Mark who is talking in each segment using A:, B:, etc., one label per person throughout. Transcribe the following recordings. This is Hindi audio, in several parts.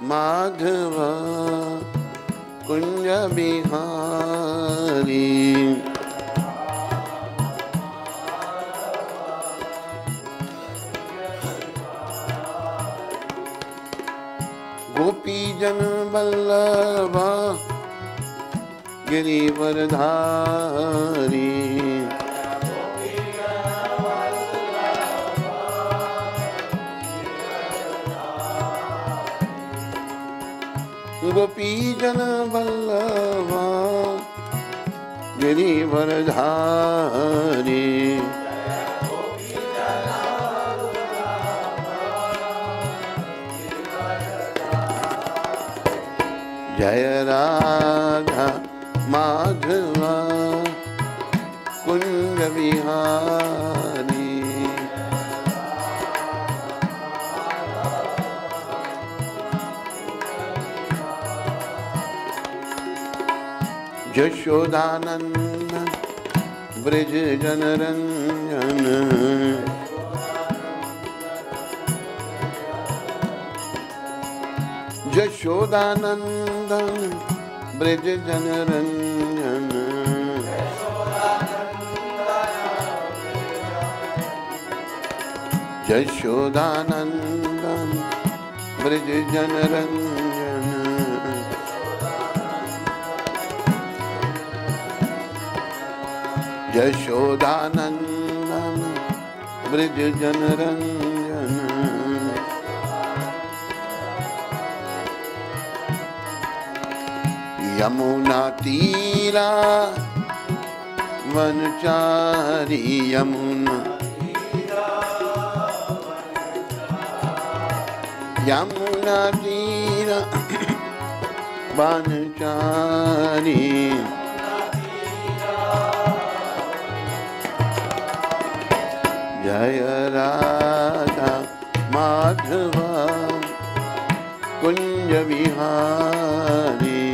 A: माधव कुंज बिहारी। गोपी जन वल्लभा गिरिवरधारी। गोपी जन वल्लभा गिरिवरधारी। जय राधा माधवा कुंज बिहारी। यशोदानंद ब्रज जनरंजन। यशोदानंदन ब्रज जनरंजन। यशोदानंदन ब्रज जनरंजन। यशोदानंदन ब्रज जनरंजन। यमुना तीरा वनचारी। यमुना यमुना तीरा वनचारी। जय राधा माधवा कुंज बिहारी।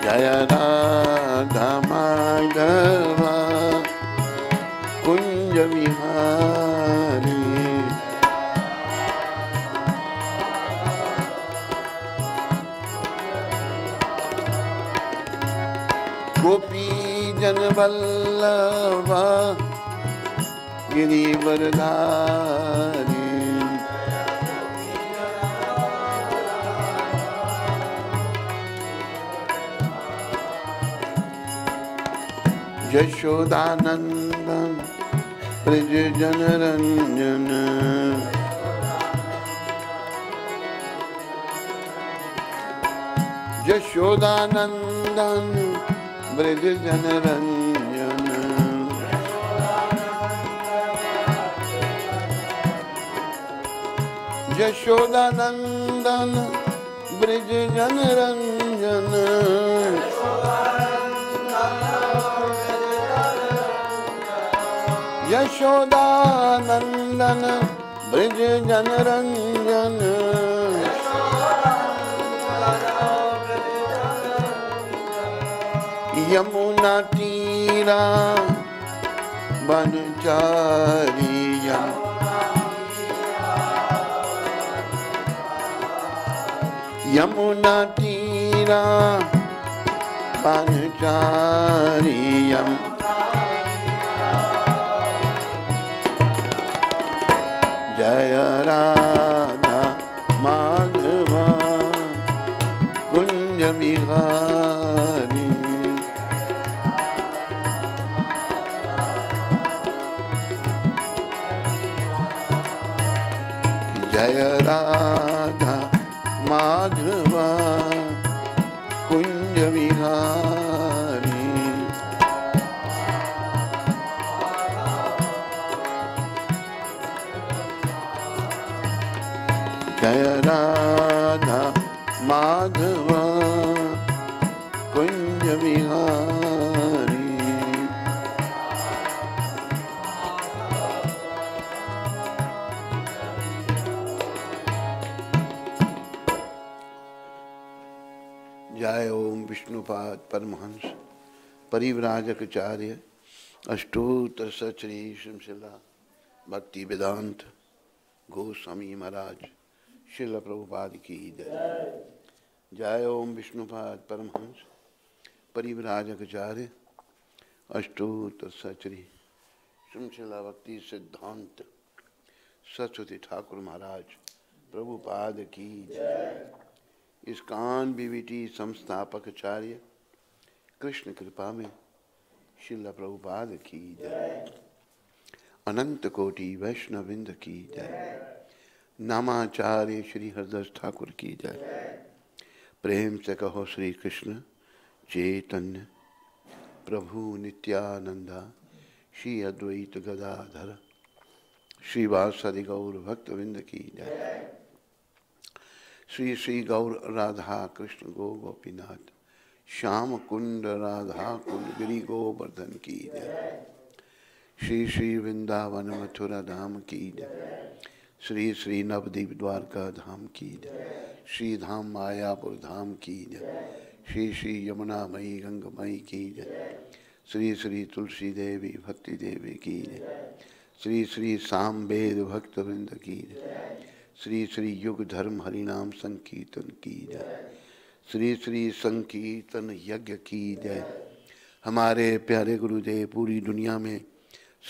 A: जय राधा माधवा कुंज बिहारी। गोपी जन वल्लभा गिरिवरधारी। यशोदानंदन ब्रज जनरंजन। यशोदानंदन ब्रज जनरंजन। यशोदानंदन ब्रज जनरंजन। यशोदानंदन ब्रज जनरंजन। यमुना तीरा वनचारी। यमुना तीरा वनचारी। जय राधा माधवा कुंज बिहारी। जय राधा माधवा कुंज बिहारी। जय राधा माधवा कुंज बिहारी। जय ओम विष्णुपाद परमहंस परिव्राजकाचार्य अष्टोत्तर श्री श्रीमशिला भक्ति वेदांत गोस्वामी महाराज श्रील प्रभुपाद की जय। जय ओम विष्णुपाद परमहंस परिव्राजकाचार्य अष्टोत्तर श्री श्रीमशिला भक्ति सिद्धांत सरस्वती ठाकुर महाराज प्रभुपाद की जय। इस्कान बीवीटी संस्थापकाचार्य कृष्ण कृपा में श्रील प्रभुपाद की जय। अनंत कोटि वैष्णविंद की जय। नामाचार्य श्री हरदास ठाकुर की जय। प्रेम से कहो श्री कृष्ण चैतन्य प्रभु नित्यानंदा श्री अद्वैत गदाधर श्रीवासदि गौर भक्तविंद की जय। श्री श्री गौर राधा कृष्ण गो गोपीनाथ श्याम कुंड राधा कुंड गिरी गोवर्धन की जय। श्री श्री वृंदावन मथुरा धाम की जय। श्री श्री नवदीप द्वारका धाम की जय। श्री धाम मायापुर धाम की जय। श्री श्री यमुना मई गंगमई की जय। श्री श्री तुलसी देवी भक्ति देवी की जय। श्री श्री सामवेद भक्त वृंद की जय। श्री श्री युग धर्म हरिनाम संकीर्तन की जय। श्री श्री संकीर्तन यज्ञ की जय। हमारे प्यारे गुरुदेव पूरी दुनिया में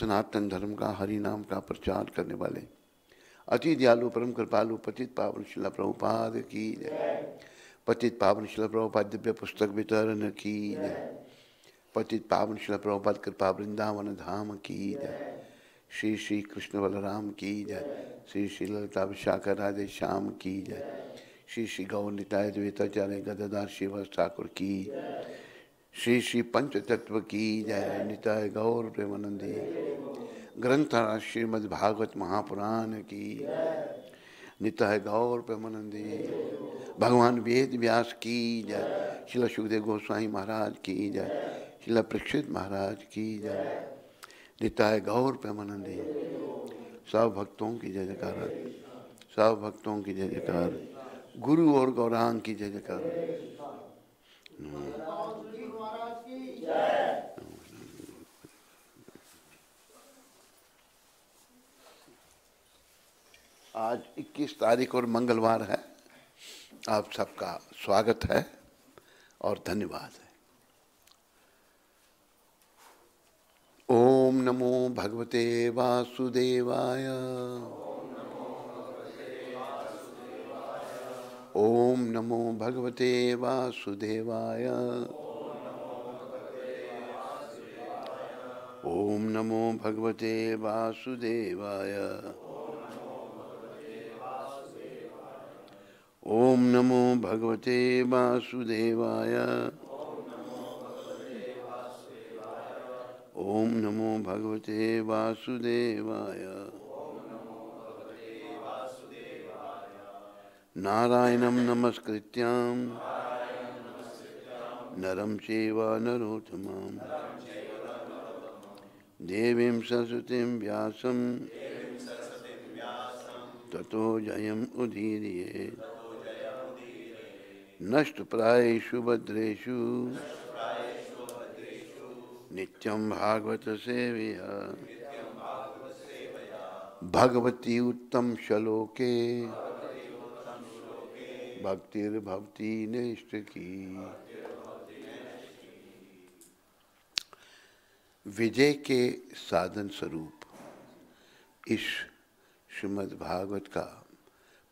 A: सनातन धर्म का हरि नाम का प्रचार करने वाले अति दयालु परम कृपालु पतित पावन श्रील प्रभुपाद की जय। पतित पावन श्रील प्रभुपाद दिव्य पुस्तक वितरण की जय। पतित पावन श्रील प्रभुपाद कृपा वृंदावन धाम की जय। श्री श्री कृष्ण बलराम की जय। श्री श्री ललिता विशाखा राधे श्याम की जय। श्री श्री गौर निताय द्वैताचार्य गदाधर श्रीवास ठाकुर की। श्री श्री पंच तत्व की जय। निताय गौर प्रेमानंदी ग्रंथ श्रीमद् भागवत महापुराण की। निताय गौर प्रेमानंदी भगवान वेद व्यास की जय। श्रील सुखदेव गोस्वामी महाराज की जय। श्रील परीक्षित महाराज की जय। निताय गौर प्रेमानंदी सब भक्तों की जय जयकार। सब भक्तों की जय जयकार। गुरु और गौरांग की जय जयकार। आज 21 तारीख और मंगलवार है। आप सबका स्वागत है और धन्यवाद है। ओम नमो भगवते वासुदेवाय। ओम नमो भगवते वासुदेवाय। ओम नमो भगवते वासुदेवाय। ओम नमो भगवते वासुदेवाय। ओम नमो भगवते वासुदेवाय। नारायणं नमस्कृत्यं नरं चैव नरोत्तमं देवीं सरस्वतीं व्यासं ततो जयम् उदीरये। नष्टप्रायेषु भद्रेषु नित्यं भागवत सेवया। भगवती उत्तम श्लोके भक्तिर्भवती निष्ठ की। विजय के साधन स्वरूप इस श्रीमद् भागवत का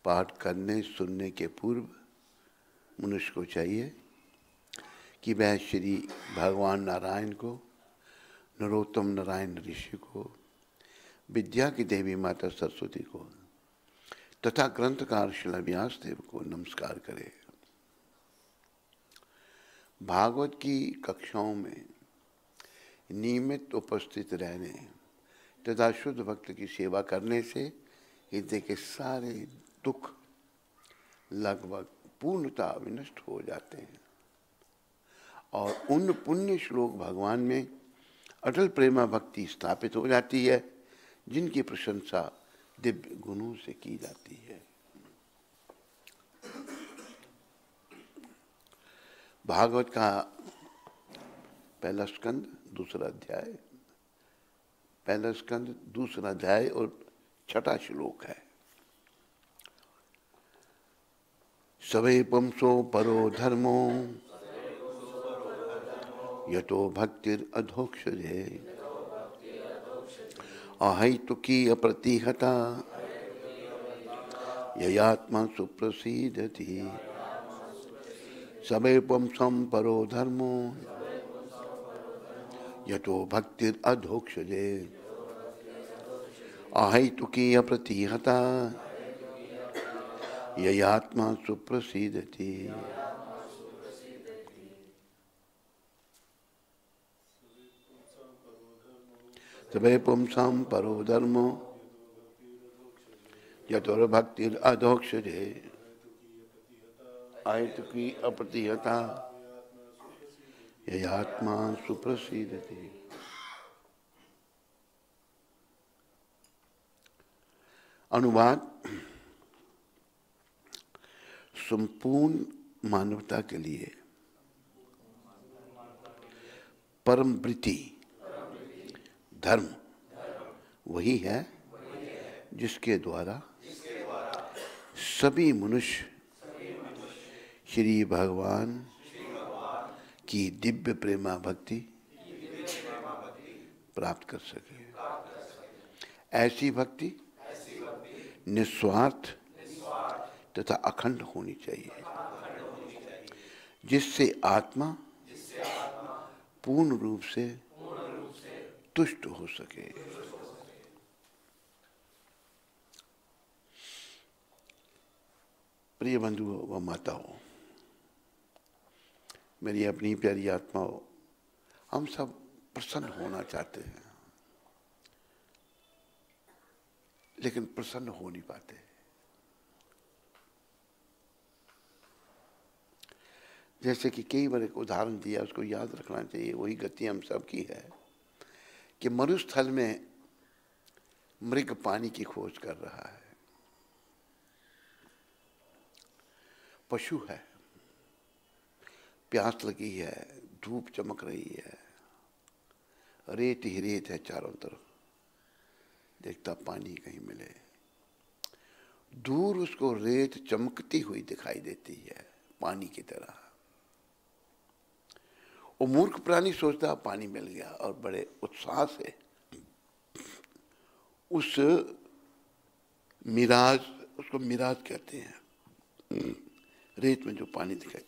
A: पाठ करने सुनने के पूर्व मनुष्य को चाहिए कि वह श्री भगवान नारायण को, नरोत्तम नारायण ऋषि को, विद्या की देवी माता सरस्वती को तथा ग्रंथकार श्रील व्यास देव को नमस्कार करें। भागवत की कक्षाओं में नियमित उपस्थित रहने तथा शुद्ध भक्त की सेवा करने से हृदय के सारे दुख लगभग पूर्णतः विनष्ट हो जाते हैं और उन पुण्य श्लोक भगवान में अटल प्रेमा भक्ति स्थापित हो जाती है जिनकी प्रशंसा दिव्य गुणों से की जाती है। भागवत का पहला स्कंद दूसरा अध्याय पहला स्कंद, दूसरा अध्याय और 6वां श्लोक है। सवे पुंसो परो धर्मो यतो भक्तिर अधोक्षजे अहैतुकी अप्रतिहता ययात्मा सुप्रसीदति। सवे पुंसं परो धर्मो यतो भक्तिर अधोक्षजे अहैतुकी अप्रतिहता ययात्मा सुप्रसीदति। सवे पुंसां परो धर्मो यतो भक्तिर अधोक्षजे अहैतुकी अप्रतिहता ययात्मा सुप्रसीदति। अनुवाद। संपूर्ण मानवता के लिए परम वृत्ति धर्म वही है जिसके द्वारा सभी मनुष्य श्री भगवान की दिव्य प्रेमा भक्ति प्राप्त कर सके। ऐसी भक्ति निस्वार्थ तथा अखंड होनी चाहिए, जिससे आत्मा पूर्ण रूप से तुष्ट हो सके। प्रिय बंधुओं व माताओं, मेरी अपनी प्यारी आत्माओं, हम सब प्रसन्न होना चाहते हैं, लेकिन प्रसन्न हो नहीं पाते। जैसे कि कई बार एक उदाहरण दिया, उसको याद रखना चाहिए। वही गति हम सब की है कि मरुस्थल में मृग पानी की खोज कर रहा है। पशु है, प्यास लगी है, धूप चमक रही है, रेत ही रेत है चारों तरफ, देखता पानी कहीं मिले। दूर उसको रेत चमकती हुई दिखाई देती है पानी की तरह। वो मूर्ख प्राणी सोचता पानी मिल गया और बड़े उत्साह से उस मिराज, उसको मिराज कहते हैं, रेत में जो पानी दिखाई,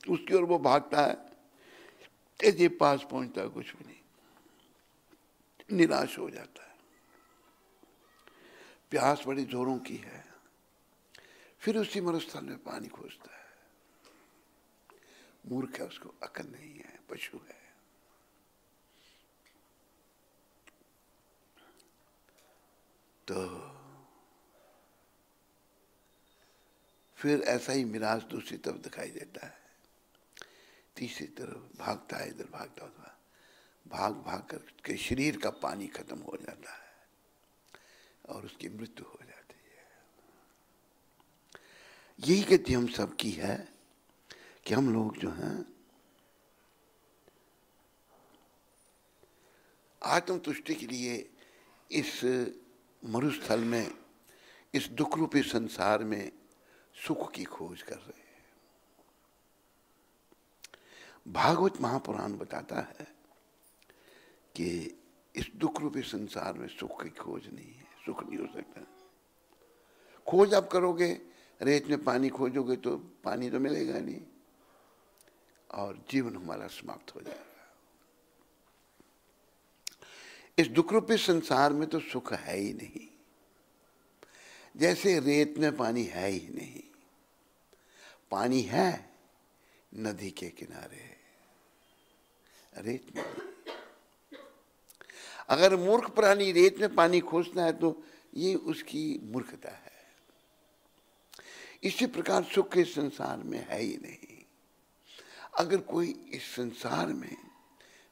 A: उसकी ओर वो भागता है। तेजी पास पहुंचता है, कुछ भी नहीं, निराश हो जाता है। प्यास बड़ी जोरों की है, फिर उसी मरुस्थल में पानी खोजता है। मूर्ख है, उसको अकल नहीं है, पशु है। तो फिर ऐसा ही मिराज दूसरी तरफ दिखाई देता है, तीसरी तरफ भागता है, इधर भागता हुआ भाग भाग कर के शरीर का पानी खत्म हो जाता है और उसकी मृत्यु हो जाती है। यही गति हम सब की है कि हम लोग जो हैं आत्म तुष्टि के लिए इस मरुस्थल में, इस दुख रूपी संसार में सुख की खोज कर रहे हैं। भागवत महापुराण बताता है कि इस दुख रूपी संसार में सुख की खोज नहीं है, सुख नहीं हो सकता। खोज आप करोगे, रेत में पानी खोजोगे तो पानी तो मिलेगा नहीं और जीवन हमारा समाप्त हो जाएगा। इस दुख रूपी संसार में तो सुख है ही नहीं, जैसे रेत में पानी है ही नहीं। पानी है नदी के किनारे, रेत में। अगर मूर्ख प्राणी रेत में पानी खोजता है तो ये उसकी मूर्खता है। इसी प्रकार सुख के संसार में है ही नहीं। अगर कोई इस संसार में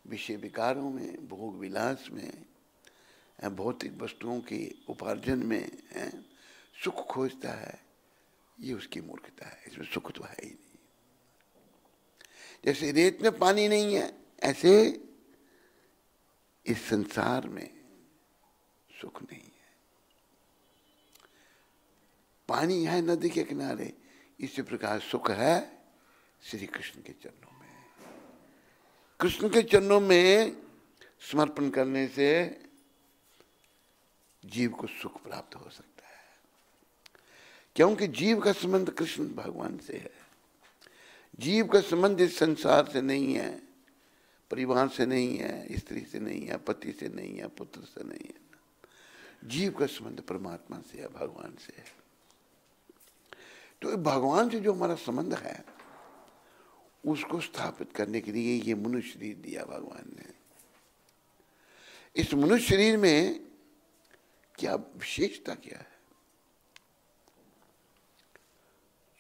A: विषय विकारों में, भोग विलास में, भौतिक वस्तुओं के उपार्जन में सुख खोजता है, ये उसकी मूर्खता है। इसमें सुख तो है ही नहीं। जैसे रेत में पानी नहीं है, ऐसे इस संसार में सुख नहीं है। पानी है नदी के किनारे, इसी प्रकार सुख है श्री कृष्ण के चरणों में। कृष्ण के चरणों में समर्पण करने से जीव को सुख प्राप्त हो सकता है, क्योंकि जीव का संबंध कृष्ण भगवान से है। जीव का संबंध इस संसार से नहीं है, परिवार से नहीं है, स्त्री से नहीं है, पति से नहीं है, पुत्र से नहीं है। जीव का संबंध परमात्मा से है, भगवान से है। तो भगवान से जो हमारा संबंध है उसको स्थापित करने के लिए ये मनुष्य शरीर दिया भगवान ने। इस मनुष्य शरीर में क्या विशेषता क्या है?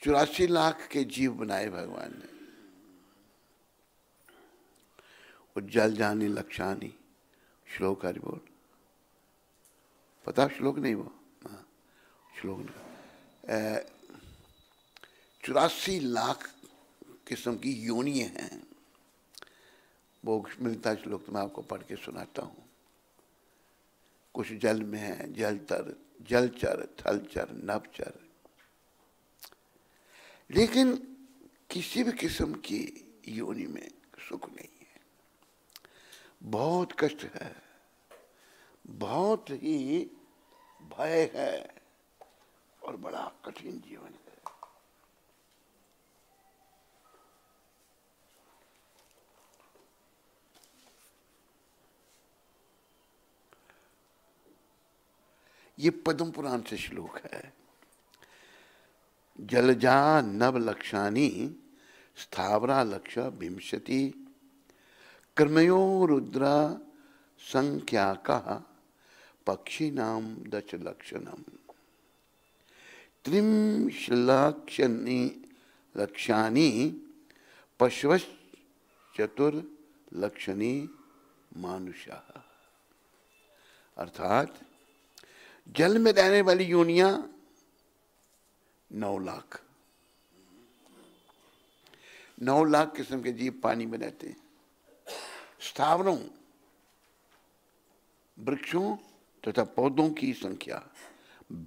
A: 84 लाख के जीव बनाए भगवान ने। जल जानी लक्षानी, श्लोक हरि बोल। पता श्लोक नहीं वो? हाँ, श्लोक नहीं। 84 लाख किस्म की योनियां हैं। वो मिलता श्लोक तो मैं आपको पढ़ के सुनाता हूँ। कुछ जल में है, जलचर, थलचर, नभचर। लेकिन किसी भी किस्म की योनि में सुख नहीं है, बहुत कष्ट है, बहुत ही भय है और बड़ा कठिन जीवन है। ये पद्म पुराण से श्लोक है। जलजा नव लक्षानी स्थावरा लक्ष विंशति कर्मयो रुद्रा संख्या का पक्षी नाम दश लक्षणम त्रिंशलक्षणी लक्षानी पशवश्चतुर्लक्षणी मानुषा। अर्थात जल में रहने वाली योनियां 9 लाख, 9 लाख किस्म के जीव पानी में रहते हैं। स्थावरों, वृक्षों तथा पौधों की संख्या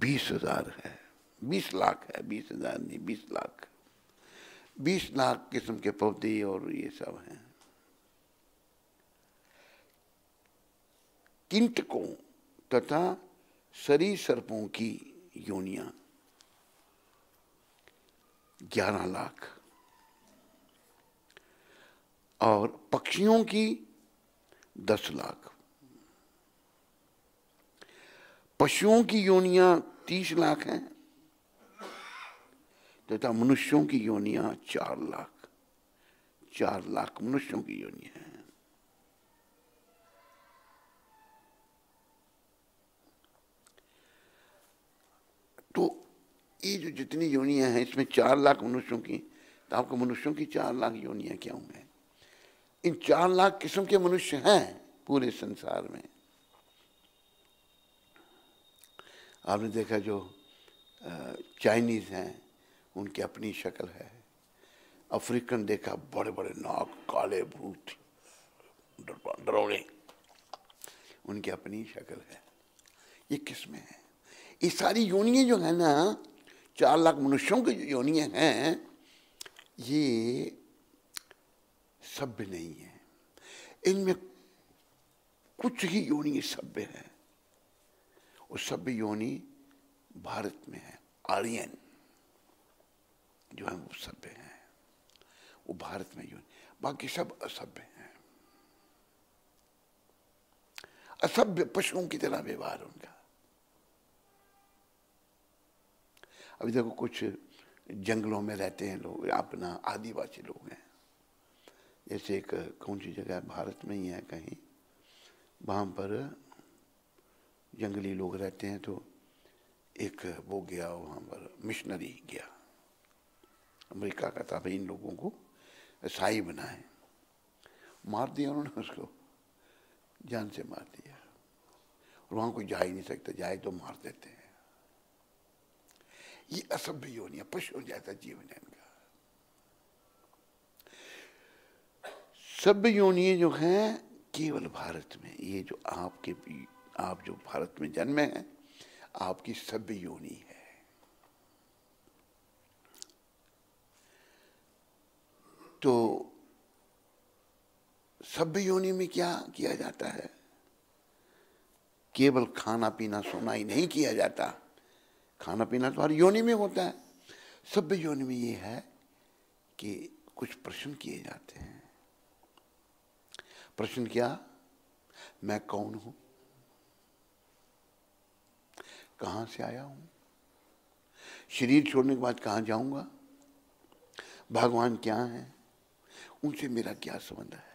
A: 20,000 है। 20 लाख है, 20,000 नहीं, 20 लाख। 20 लाख किस्म के पौधे और ये सब हैं। कीटकों तथा सरीसृपों की योनियां 11 लाख और पक्षियों की 10 लाख। पशुओं की योनियां 30 लाख हैं तथा मनुष्यों की योनियां 4 लाख। 4 लाख मनुष्यों की योनियां हैं। तो ये जो जितनी योनियां हैं इसमें 4 लाख मनुष्यों की, तो आपको मनुष्यों की 4 लाख योनियां क्या होंगे? इन 4 लाख किस्म के मनुष्य हैं पूरे संसार में। आपने देखा जो चाइनीज हैं उनकी अपनी शक्ल है। अफ्रीकन देखा, बड़े बड़े नाक, काले भूत, डरौने, उनकी अपनी शक्ल है। ये किस्में हैं। ये सारी योनियां जो है ना, 4 लाख मनुष्यों की जो योनियां हैं, ये सभ्य नहीं है। इनमें कुछ ही योनि सभ्य है। और सभ्य योनि भारत में है। आर्यन जो है वो सभ्य है, वो भारत में योनि, बाकी सब असभ्य हैं। असभ्य पशुओं की तरह व्यवहार उनका। अभी देखो कुछ जंगलों में रहते हैं लोग, अपना आदिवासी लोग हैं। जैसे एक कौन सी जगह भारत में ही है कहीं, वहाँ पर जंगली लोग रहते हैं। तो एक वो गया वहाँ पर, मिशनरी गया, अमेरिका का था, भाई इन लोगों को ईसाई बनाए। मार दिया उन्होंने उसको, जान से मार दिया। और वहाँ कोई जा ही नहीं सकता, जाए तो मार देते हैं। ये असभ्य योनियां, पशु जैसा जीवन है इनका। सभ्य योनियां जो हैं केवल भारत में ये जो आप जो भारत में जन्मे हैं, आपकी सभ्य योनि है। तो सभ्य योनि में क्या किया जाता है? केवल खाना पीना सोना ही नहीं किया जाता। खाना पीना तो हर योनि में होता है। सभ्य योनि में ये है कि कुछ प्रश्न किए जाते हैं। प्रश्न क्या? मैं कौन हूं, कहां से आया हूं, शरीर छोड़ने के बाद कहां जाऊंगा, भगवान क्या है, उनसे मेरा क्या संबंध है।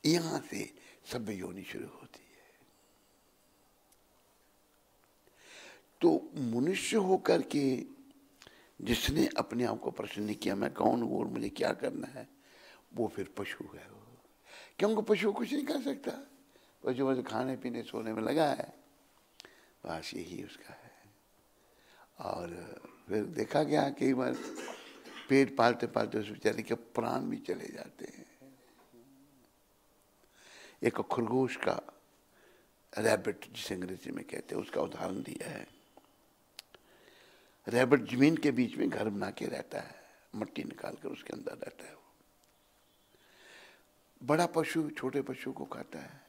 A: यहां से सभ्य योनि शुरू होती है। तो मनुष्य होकर के जिसने अपने आप को प्रश्न नहीं किया, मैं कौन हूं और मुझे क्या करना है, वो फिर पशु है। वो क्योंकि पशु कुछ नहीं कर सकता। पशु बस खाने पीने सोने में लगा है, बस यही उसका है। और फिर देखा गया कई बार पेट पालते पालते उस बेचारे के प्राण भी चले जाते हैं। एक खरगोश का, रैबिट जिसे अंग्रेजी में कहते हैं, उसका उदाहरण दिया है। रैबिट जमीन के बीच में घर बना के रहता है, मट्टी निकाल कर उसके अंदर रहता है। वो बड़ा पशु छोटे पशु को खाता है।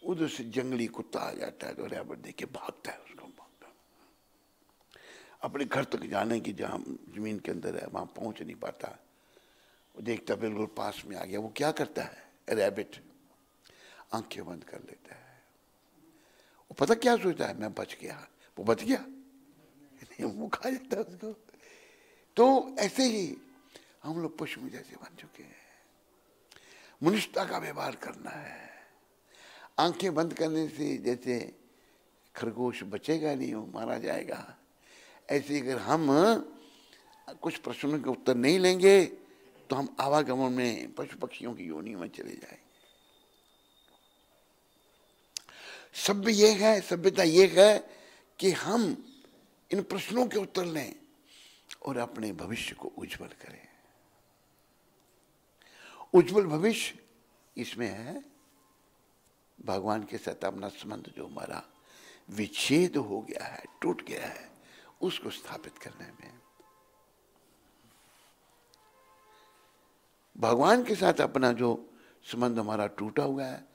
A: उधर से जंगली कुत्ता आ जाता है तो रैबिट देख के भागता है, उसको भागता है। अपने घर तक जाने की, जहां जमीन के अंदर है वहां पहुंच नहीं पाता। वो देखता बिल्कुल पास में आ गया। वो क्या करता है? रैबिट आंखें बंद कर लेता है। वो पता क्या सोचता है? मैं बच गया। वो बच गया नहीं, वो खा जाता है उसको। तो ऐसे ही हम लोग पशु जैसे बन चुके हैं। मनुष्यता का व्यवहार करना है। आंखें बंद करने से जैसे खरगोश बचेगा नहीं, वो मारा जाएगा, ऐसे अगर हम कुछ प्रश्नों के उत्तर नहीं लेंगे तो हम आवागमन में पशु पक्षियों की योनि में चले जाएंगे। सभ्य ये है, सभ्यता ये है कि हम इन प्रश्नों के उत्तर लें और अपने भविष्य को उज्जवल करें। उज्जवल भविष्य इसमें है भगवान के साथ अपना संबंध जो हमारा विच्छेद हो गया है, टूट गया है, उसको स्थापित करने में। भगवान के साथ अपना जो संबंध हमारा टूटा हुआ है,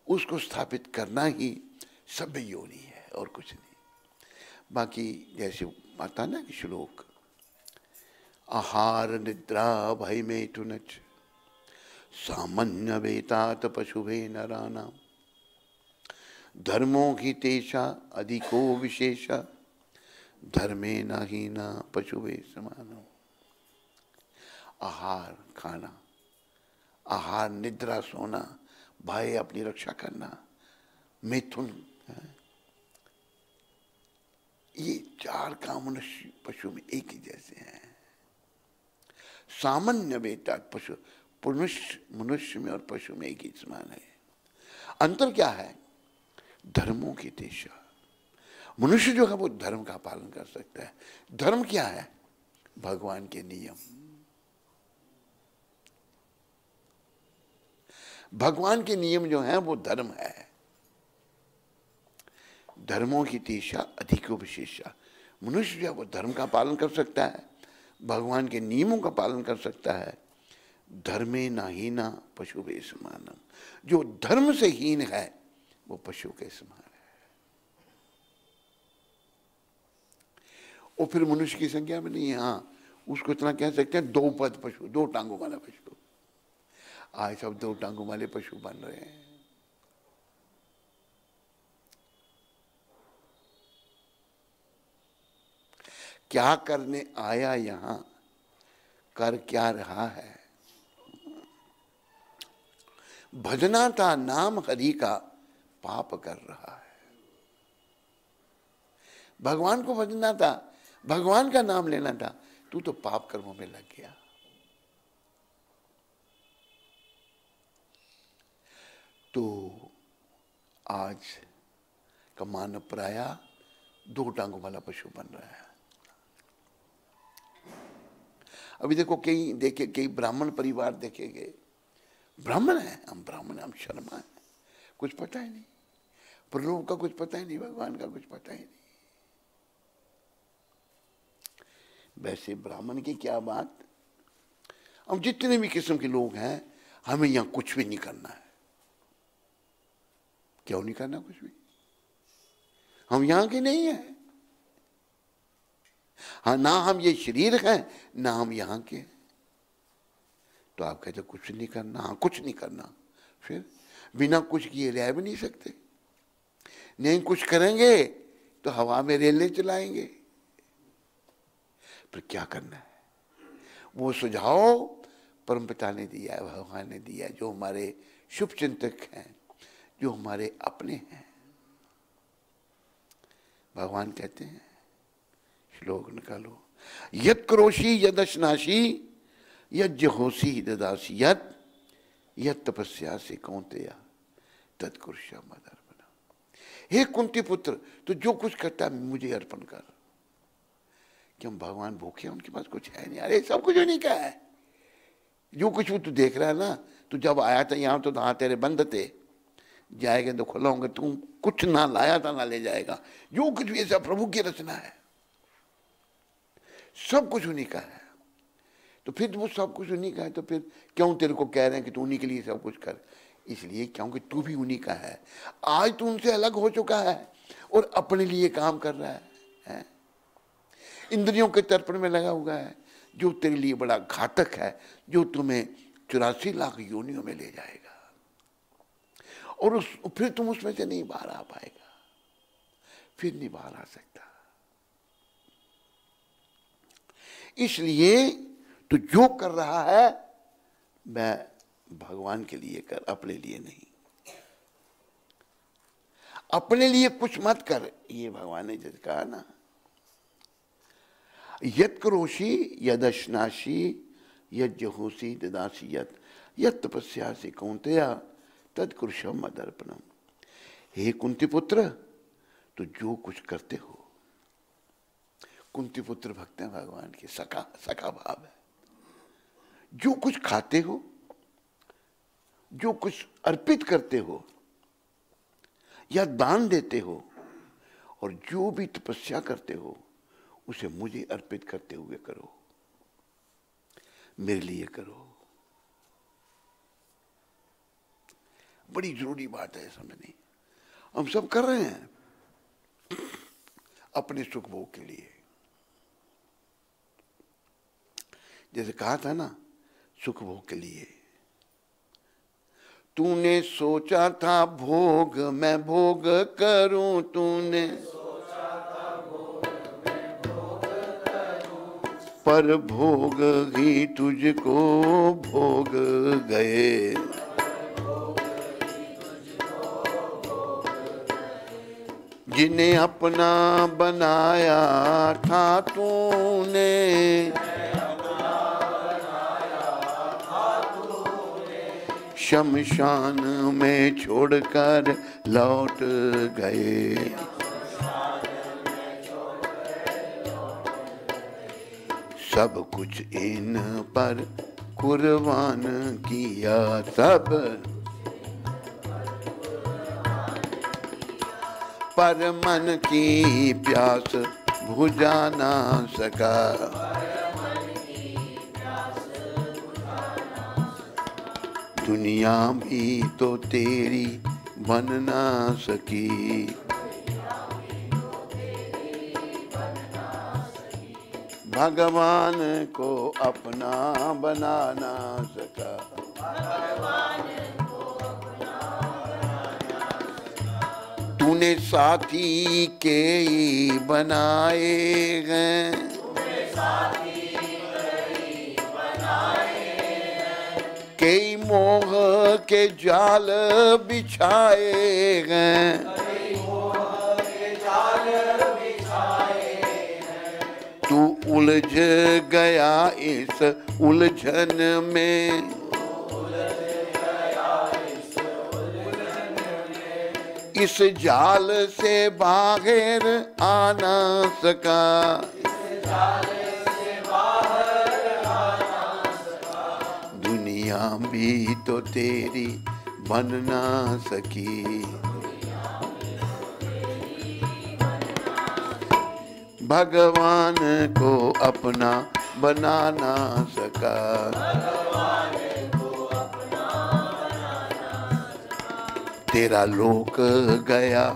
A: उसको स्थापित करना ही सभ्य योनि है और कुछ नहीं। बाकी जैसे आता ना कि श्लोक, आहार निद्रा भय मैथुनच सामान्य वेतात पशुभे नरानाम धर्मो की तेषा अधिको विशेष धर्मे न ही न पशुभे समानम। आहार खाना, आहार निद्रा सोना, भय अपनी रक्षा करना, मैथुन, ये चार काम मनुष्य पशु में एक ही जैसे हैं। सामान्य वेता पशु, मनुष्य में और पशु में एक ही समान है। अंतर क्या है? धर्मों की दिशा। मनुष्य जो है वो धर्म का पालन कर सकता है। धर्म क्या है? भगवान के नियम। भगवान के नियम जो हैं वो धर्म है। धर्मों की दिशा अधिको विशेषा। मनुष्य जो है वो धर्म का पालन कर सकता है, भगवान के नियमों का पालन कर सकता है। धर्मे ना हीना पशु के समान। जो धर्म से हीन है वो पशु के समान है। और फिर मनुष्य की संख्या में नहीं है, हाँ उसको इतना कह सकते हैं दो पद पशु, दो टांगों वाला पशु। आज सब दो टांगों वाले पशु बन रहे हैं। क्या करने आया यहां, कर क्या रहा है? भजना था नाम हरि का, पाप कर रहा है। भगवान को भजना था, भगवान का नाम लेना था, तू तो पाप कर्मों में लग गया। तो आज का मानव प्राय दो टांगों वाला पशु बन रहा है। अभी देखो कई ब्राह्मण परिवार देखे गए, ब्राह्मण है, हम ब्राह्मण, हम शर्मा है, कुछ पता ही नहीं, प्रभु का कुछ पता ही नहीं, भगवान का कुछ पता ही नहीं। वैसे ब्राह्मण की क्या बात, हम जितने भी किस्म के लोग हैं, हमें यहां कुछ भी नहीं करना है। क्यों नहीं करना कुछ भी? हम यहां के नहीं हैं। हाँ, ना हम ये शरीर हैं, ना हम यहां के। तो आप कहते कुछ नहीं करना, हाँ कुछ नहीं करना, फिर बिना कुछ किए रह भी नहीं सकते। नहीं कुछ करेंगे तो हवा में रेलें चलाएंगे। फिर क्या करना है? वो सुझाव परमपिता ने दिया है, भगवान ने दिया है, जो हमारे शुभ चिंतक हैं, जो हमारे अपने हैं। भगवान कहते हैं, श्लोक निकालो, यत् करोषि यदश्नासि यज्जहोषि ददासि यत् यत् तपस्यासि कौन्तेय तत् कुरुष्व मदर्पणम्। हे कुंती पुत्र, तो जो कुछ करता है मुझे अर्पण कर। क्यों भगवान भूखे हैं, उनके पास कुछ है नहीं? अरे सब कुछ उन्हीं का है। जो कुछ भी तू देख रहा है ना, तू जब आया था यहाँ तो हाँ तेरे बंद थे, जाएगा तो खुला होंगे, तू कुछ ना लाया था ना ले जाएगा। जो कुछ भी सब प्रभु की रचना है, सब कुछ उन्हीं का है। तो फिर वो सब कुछ उन्हीं का है, तो फिर क्यों तेरे को कह रहे हैं कि तू उन्हीं के लिए सब कुछ कर? इसलिए क्योंकि तू भी उन्हीं का है। आज तू उनसे अलग हो चुका है और अपने लिए काम कर रहा है? इंद्रियों के तर्पण में लगा हुआ है, जो तेरे लिए बड़ा घातक है, जो तुम्हें 84 लाख योनियों में ले जाएगा, और फिर तुम उसमें से नहीं बाहर आ पाएगा, फिर नहीं बाहर आ सकता। इसलिए तो जो कर रहा है मैं भगवान के लिए कर, अपने लिए नहीं। अपने लिए कुछ मत कर, ये भगवान ने जैसे कहा ना, यत् करोषि यदश्नासि यज्जहोषि ददासि यत् यत् तपस्यासि कौन्तेय तत् कुरुष्व मदर्पणम्। हे कुंती पुत्र, तो जो कुछ करते हो, कुंती पुत्र भक्त हैं भगवान के, सखा सखा भाव है। जो कुछ खाते हो, जो कुछ अर्पित करते हो या दान देते हो, और जो भी तपस्या करते हो, उसे मुझे अर्पित करते हुए करो, मेरे लिए करो। बड़ी जरूरी बात है समझनी। हम सब कर रहे हैं अपने सुख भोग के लिए। जैसे कहा था ना, सुख भोग के लिए। तूने सोचा था भोग मैं भोग करूं, तूने पर भोग ही तुझको भोग गए। जिन्हें अपना बनाया था तूने, शमशान में छोड़कर लौट गए। सब कुछ इन पर कुर्बान किया, सब पर मन की प्यास बुझा ना सका। दुनिया भी तो तेरी बन ना सकी, भगवान को अपना बना ना सका। तूने साथी के ही बनाए हैं, कई मोह के जाल बिछाए हैं। तू उलझ गया इस उलझन में, इस जाल से बाहर आ ना सका। दुनिया भी तो तेरी बन ना सकी, भगवान को अपना बना ना सका। तेरा लोक गया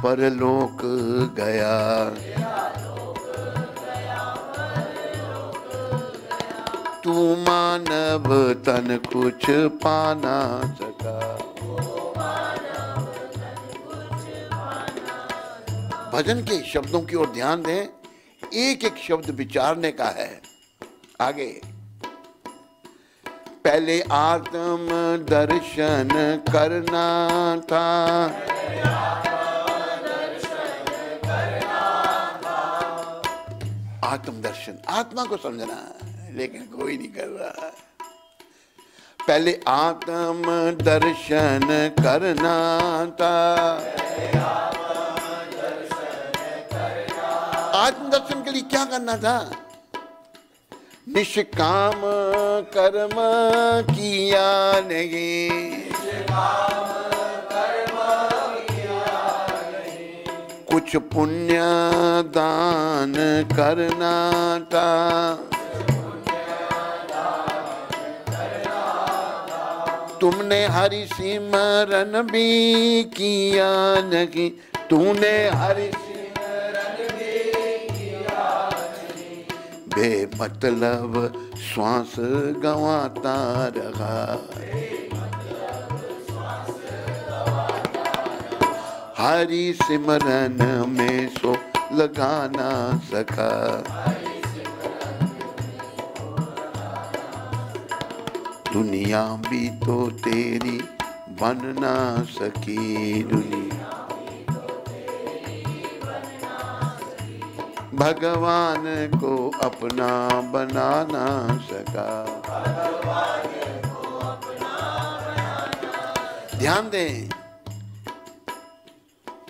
A: परलोक गया, तू मानव तन कुछ पा ना सका। भजन के शब्दों की ओर ध्यान दें, एक एक शब्द विचारने का है। आगे, पहले आत्म दर्शन करना था, आत्म दर्शन, आत्मा को समझना है, लेकिन कोई नहीं कर रहा है। पहले आत्म दर्शन करना था, आत्म दर्शन के लिए क्या करना था? निष्काम कर्म किया नहीं, कुछ पुण्य दान करना था, तुमने हरि सिमरन भी किया नहीं, तूने हरि बेमतलब श्वास गंवाता रहा, हरि सिमरन में सो लगा ना सका। दुनिया भी तो तेरी बन ना सकी, दुनिया भगवान को अपना बना ना सका। ध्यान दें,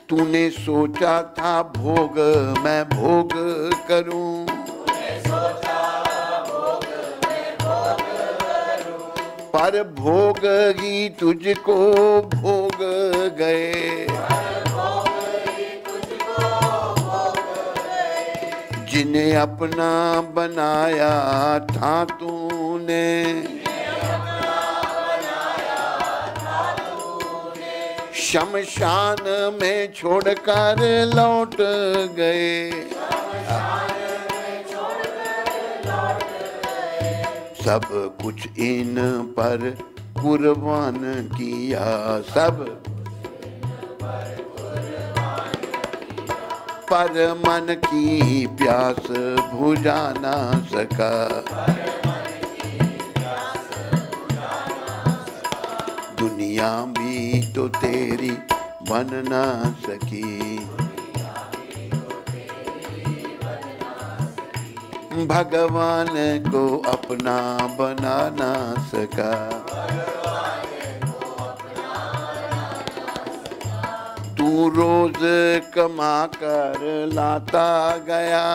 A: तूने सोचा था भोग मैं भोग करूं, पर भोग ही तुझको भोग गए, जिन्हें अपना बनाया था तूने, शमशान में छोड़कर लौट गए, सब कुछ इन पर कुर्बान किया, सब पर मन की प्यास बुझा ना सका। दुनिया भी तो तेरी बन ना सकी, भगवान को अपना बना ना सका। तू रोज कमा कर लाता गया,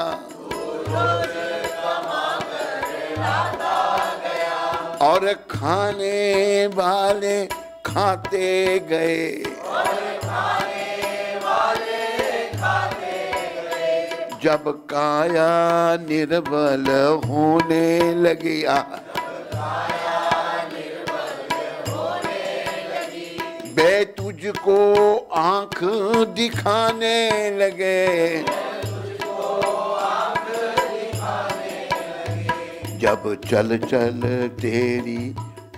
A: और खाने वाले खाते गए, जब काया निर्बल होने लगी, वे तुझको आंख दिखाने लगे, जब चल चल तेरी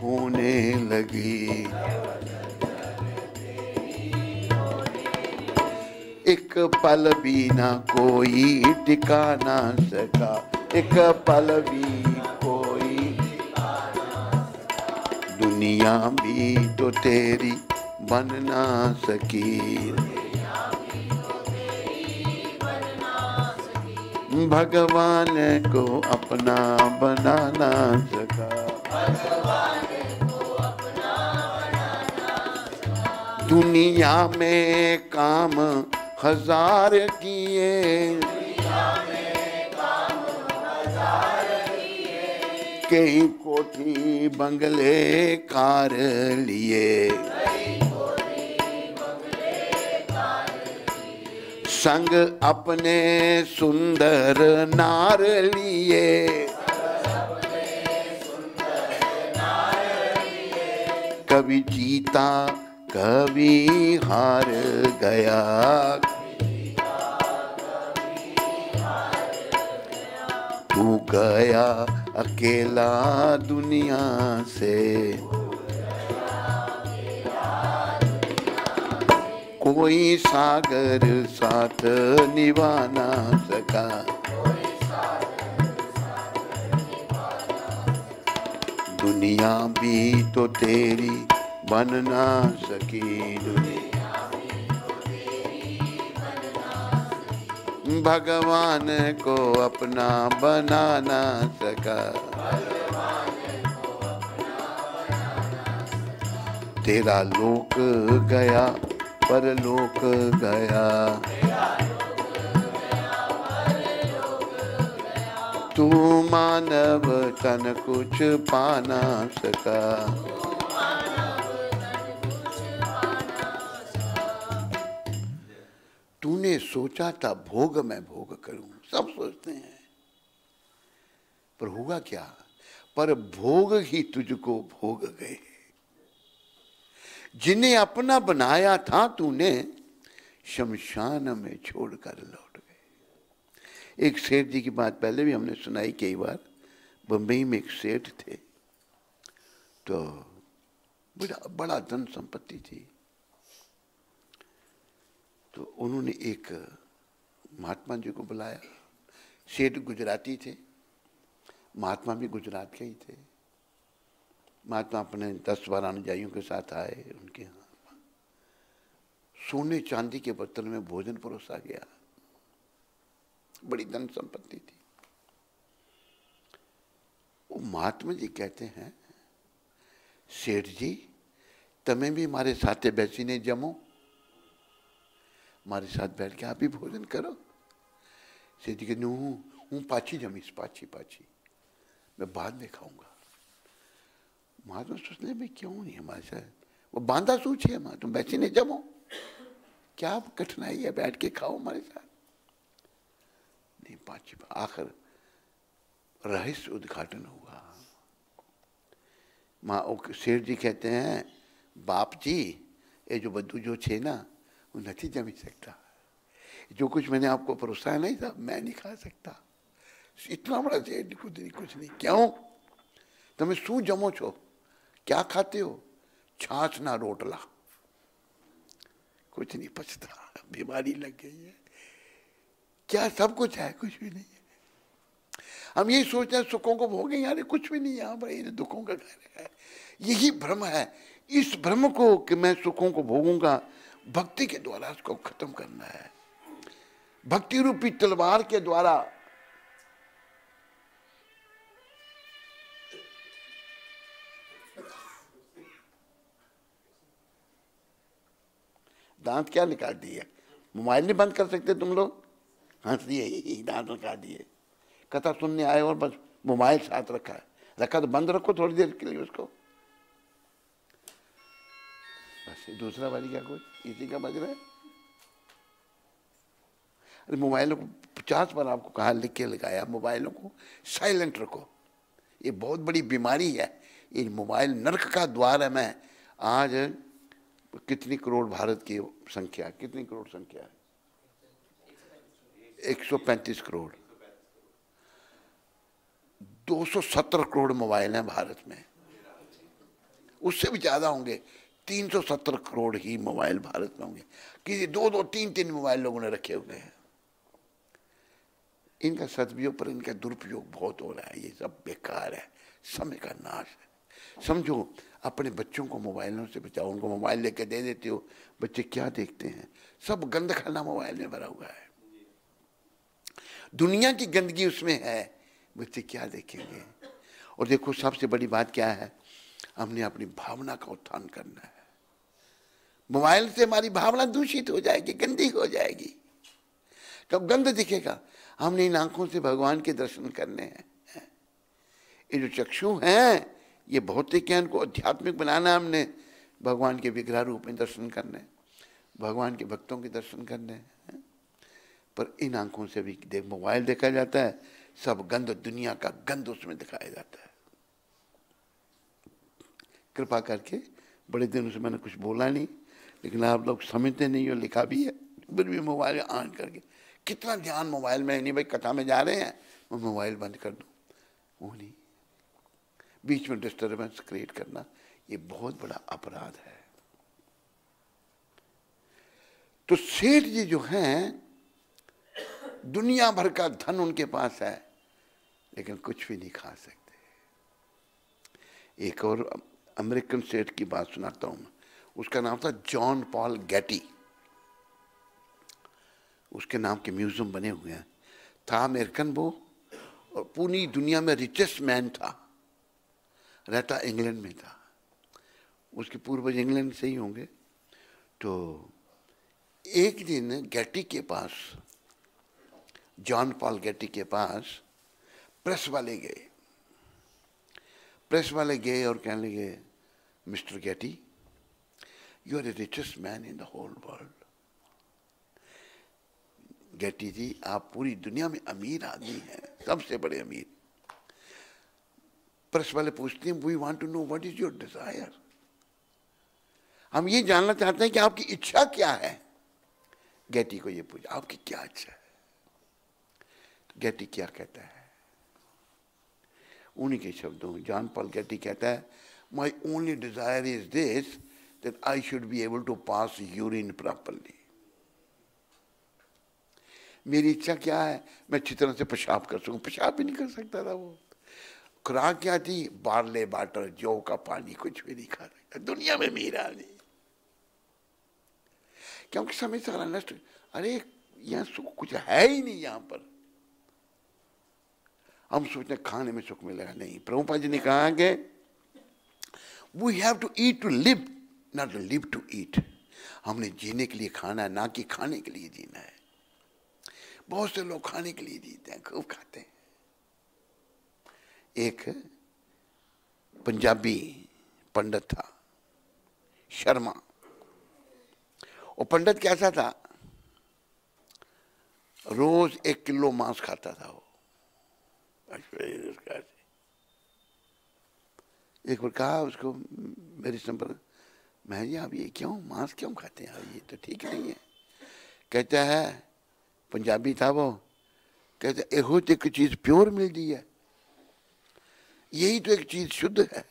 A: होने लगी। एक पल भी ना कोई टिका ना सका, एक पल भी कोई, दुनिया भी तो तेरी बन ना सकी, भगवान को अपना बना ना सका। दुनिया में काम हजार किए, कहीं को कोठी बंगले कार लिए, संग अपने सुंदर नार लिए, कभी जीता कभी हार गया, तू गया अकेला दुनिया से, कोई सागर साथ निभा ना सका, दुनिया भी तो तेरी बन ना सकी, भगवान को अपना बना ना सका, तेरा लोक गया परलोक गया, तू मानव तन कुछ पा ना सका, तूने सोचा था भोग मैं भोग करूं, सब सोचते हैं, पर हुआ क्या, पर भोग ही तुझको भोग गए, जिन्हें अपना बनाया था तूने शमशान में छोड़कर लौट गए। एक सेठ जी की बात पहले भी हमने सुनाई कई बार। बंबई में एक सेठ थे, तो बड़ा धन संपत्ति थी, तो उन्होंने एक महात्मा जी को बुलाया। सेठ गुजराती थे, महात्मा भी गुजरात के ही थे। महात्मा अपने 10-12 अनुयायियों के साथ आए, उनके यहाँ सोने चांदी के बर्तन में भोजन परोसा गया, बड़ी धन संपत्ति थी। वो महात्मा जी कहते हैं, सेठ जी तमें भी हमारे साथे बैसीने जमो, हमारे साथ बैठ के आप भी भोजन करो। सेठ जी कहते हूँ पाछी जमीस, पाछी मैं बाद में खाऊंगा। महात्मा सोचने में क्यों नहीं हमारे साथ, वो बांधा सूची है, तुम बैसीने जमो, क्या कठिनाई है, बैठ के खाओ हमारे साथ। नहीं, पाछी आखिर रहस्य उद्घाटन हुआ। सेठ जी कहते हैं, बाप जी ये जो बद्दू जो छे ना वो नहीं जमी सकता, जो कुछ मैंने आपको परोसा नहीं था मैं नहीं खा सकता। इतना बड़ा सेठ कुछ नहीं। क्यों તમે શું જમો છો, क्या खाते हो, छाछ ना रोटला, कुछ नहीं पचता, बीमारी लग गई है, क्या सब कुछ है, कुछ भी नहीं है। हम यही सोचते हैं सुखों को भोगेंगे, यार कुछ भी नहीं, यहाँ पर ये दुखों का घर है। यही भ्रम है। इस भ्रम को कि मैं सुखों को भोगूंगा, भक्ति के द्वारा उसको खत्म करना है। भक्ति रूपी तलवार के द्वारा दांत क्या निकाल दिए, मोबाइल नहीं बंद कर सकते तुम लोग, हंस दिए, दांत निकाल दिए। कथा सुनने आए और बस मोबाइल साथ रखा है, रखा तो बंद रखो थोड़ी देर के लिए उसको। बस दूसरा वाली क्या कुछ इसी का बज रहा है। अरे मोबाइलों को 50 बार आपको कहा, लिख के लगाया, मोबाइलों को साइलेंट रखो, ये बहुत बड़ी बीमारी है। ये मोबाइल नर्क का द्वार है। मैं आज कितनी करोड़ भारत की संख्या, कितनी करोड़ संख्या है, 135 करोड़, 270 करोड़ मोबाइल हैं भारत में, उससे भी ज्यादा होंगे, 370 करोड़ ही मोबाइल भारत में होंगे। किसी 2-2, 3-3 मोबाइल लोगों ने रखे हुए हैं। इनका सदुपयोग पर इनका दुरुपयोग बहुत हो रहा है। ये सब बेकार है, समय का नाश है। समझो, अपने बच्चों को मोबाइलों से बचाओ। उनको मोबाइल लेके दे देते हो, बच्चे क्या देखते हैं, सब गंद खाना मोबाइल में भरा हुआ है, दुनिया की गंदगी उसमें है, बच्चे क्या देखेंगे। और देखो सबसे बड़ी बात क्या है, हमने अपनी भावना का उत्थान करना है। मोबाइल से हमारी भावना दूषित हो जाएगी, गंदी हो जाएगी, कब गंद दिखेगा। हमने इन आंखों से भगवान के दर्शन करने हैं, ये जो चक्षु हैं ये भौतिक ज्ञान को आध्यात्मिक बनाना हमने, भगवान के विग्रह रूप में दर्शन करने, भगवान के भक्तों के दर्शन करने। पर इन आंखों से भी मोबाइल देखा जाता है, सब गंद, दुनिया का गंद उसमें दिखाया जाता है। कृपा करके, बड़े दिनों से मैंने कुछ बोला नहीं, लेकिन आप लोग समझते नहीं हो, लिखा भी है, फिर भी मोबाइल ऑन करके कितना ध्यान मोबाइल में नहीं। भाई कथा में जा रहे हैं, मैं मोबाइल बंद कर दूं, वो नहीं, बीच में डिस्टर्बेंस क्रिएट करना, ये बहुत बड़ा अपराध है। तो सेठ जी जो हैं, दुनिया भर का धन उनके पास है, लेकिन कुछ भी नहीं खा सकते। एक और अमेरिकन सेठ की बात सुनाता हूं मैं, उसका नाम था जॉन पॉल गेटी। उसके नाम के म्यूजियम बने हुए हैं। था अमेरिकन वो, और पूरी दुनिया में रिचेस्ट मैन था, रहता इंग्लैंड में था। उसके पूर्वज इंग्लैंड से ही होंगे। तो एक दिन गेटी के पास, जॉन पॉल गेटी के पास प्रेस वाले गए। प्रेस वाले गए और कहने लगे, mister Getty, you are the richest man in the whole world. Getty ji, आप पूरी दुनिया में अमीर आदमी हैं, सबसे बड़े अमीर। प्रेस वाले पूछते हैं, we want to know what is your desire. हम ये जानना चाहते हैं कि आपकी इच्छा क्या है। गेटी को ये पूछा, आपकी क्या इच्छा है। तो गेटी क्या कहता है, उन्हीं के शब्दों, जॉन पॉल गेटी कहता है, my only desire is this, that I should be able to pass urine properly. मेरी इच्छा क्या है, मैं अच्छी तरह से पेशाब कर सकूं। पेशाब भी नहीं कर सकता था वो। खुराक क्या थी, बार्ले वाटर, जौ का पानी, कुछ भी नहीं खा सकता। दुनिया में मीरा नहीं, क्योंकि समय सारा नष्ट। अरे यहाँ सुख कुछ है ही नहीं। यहाँ पर हम सोचते खाने में सुख मिलेगा, नहीं। प्रभुपाद जी ने कहा कि we have to eat to live, not to live to eat. हमने जीने के लिए खाना है, ना कि खाने के लिए जीना है। बहुत से लोग खाने के लिए जीते हैं, खूब खाते हैं। एक पंजाबी पंडित था, शर्मा। वो पंडित कैसा था, रोज 1 किलो मांस खाता था वो। एक बार कहा उसको, मेरे संपर्क, मैं जी आप ये क्यों मांस क्यों खाते हैं, ये तो ठीक नहीं है। कहता है, पंजाबी था वो, कहते एहो तो एक चीज प्योर मिलती है, यही तो एक चीज शुद्ध है।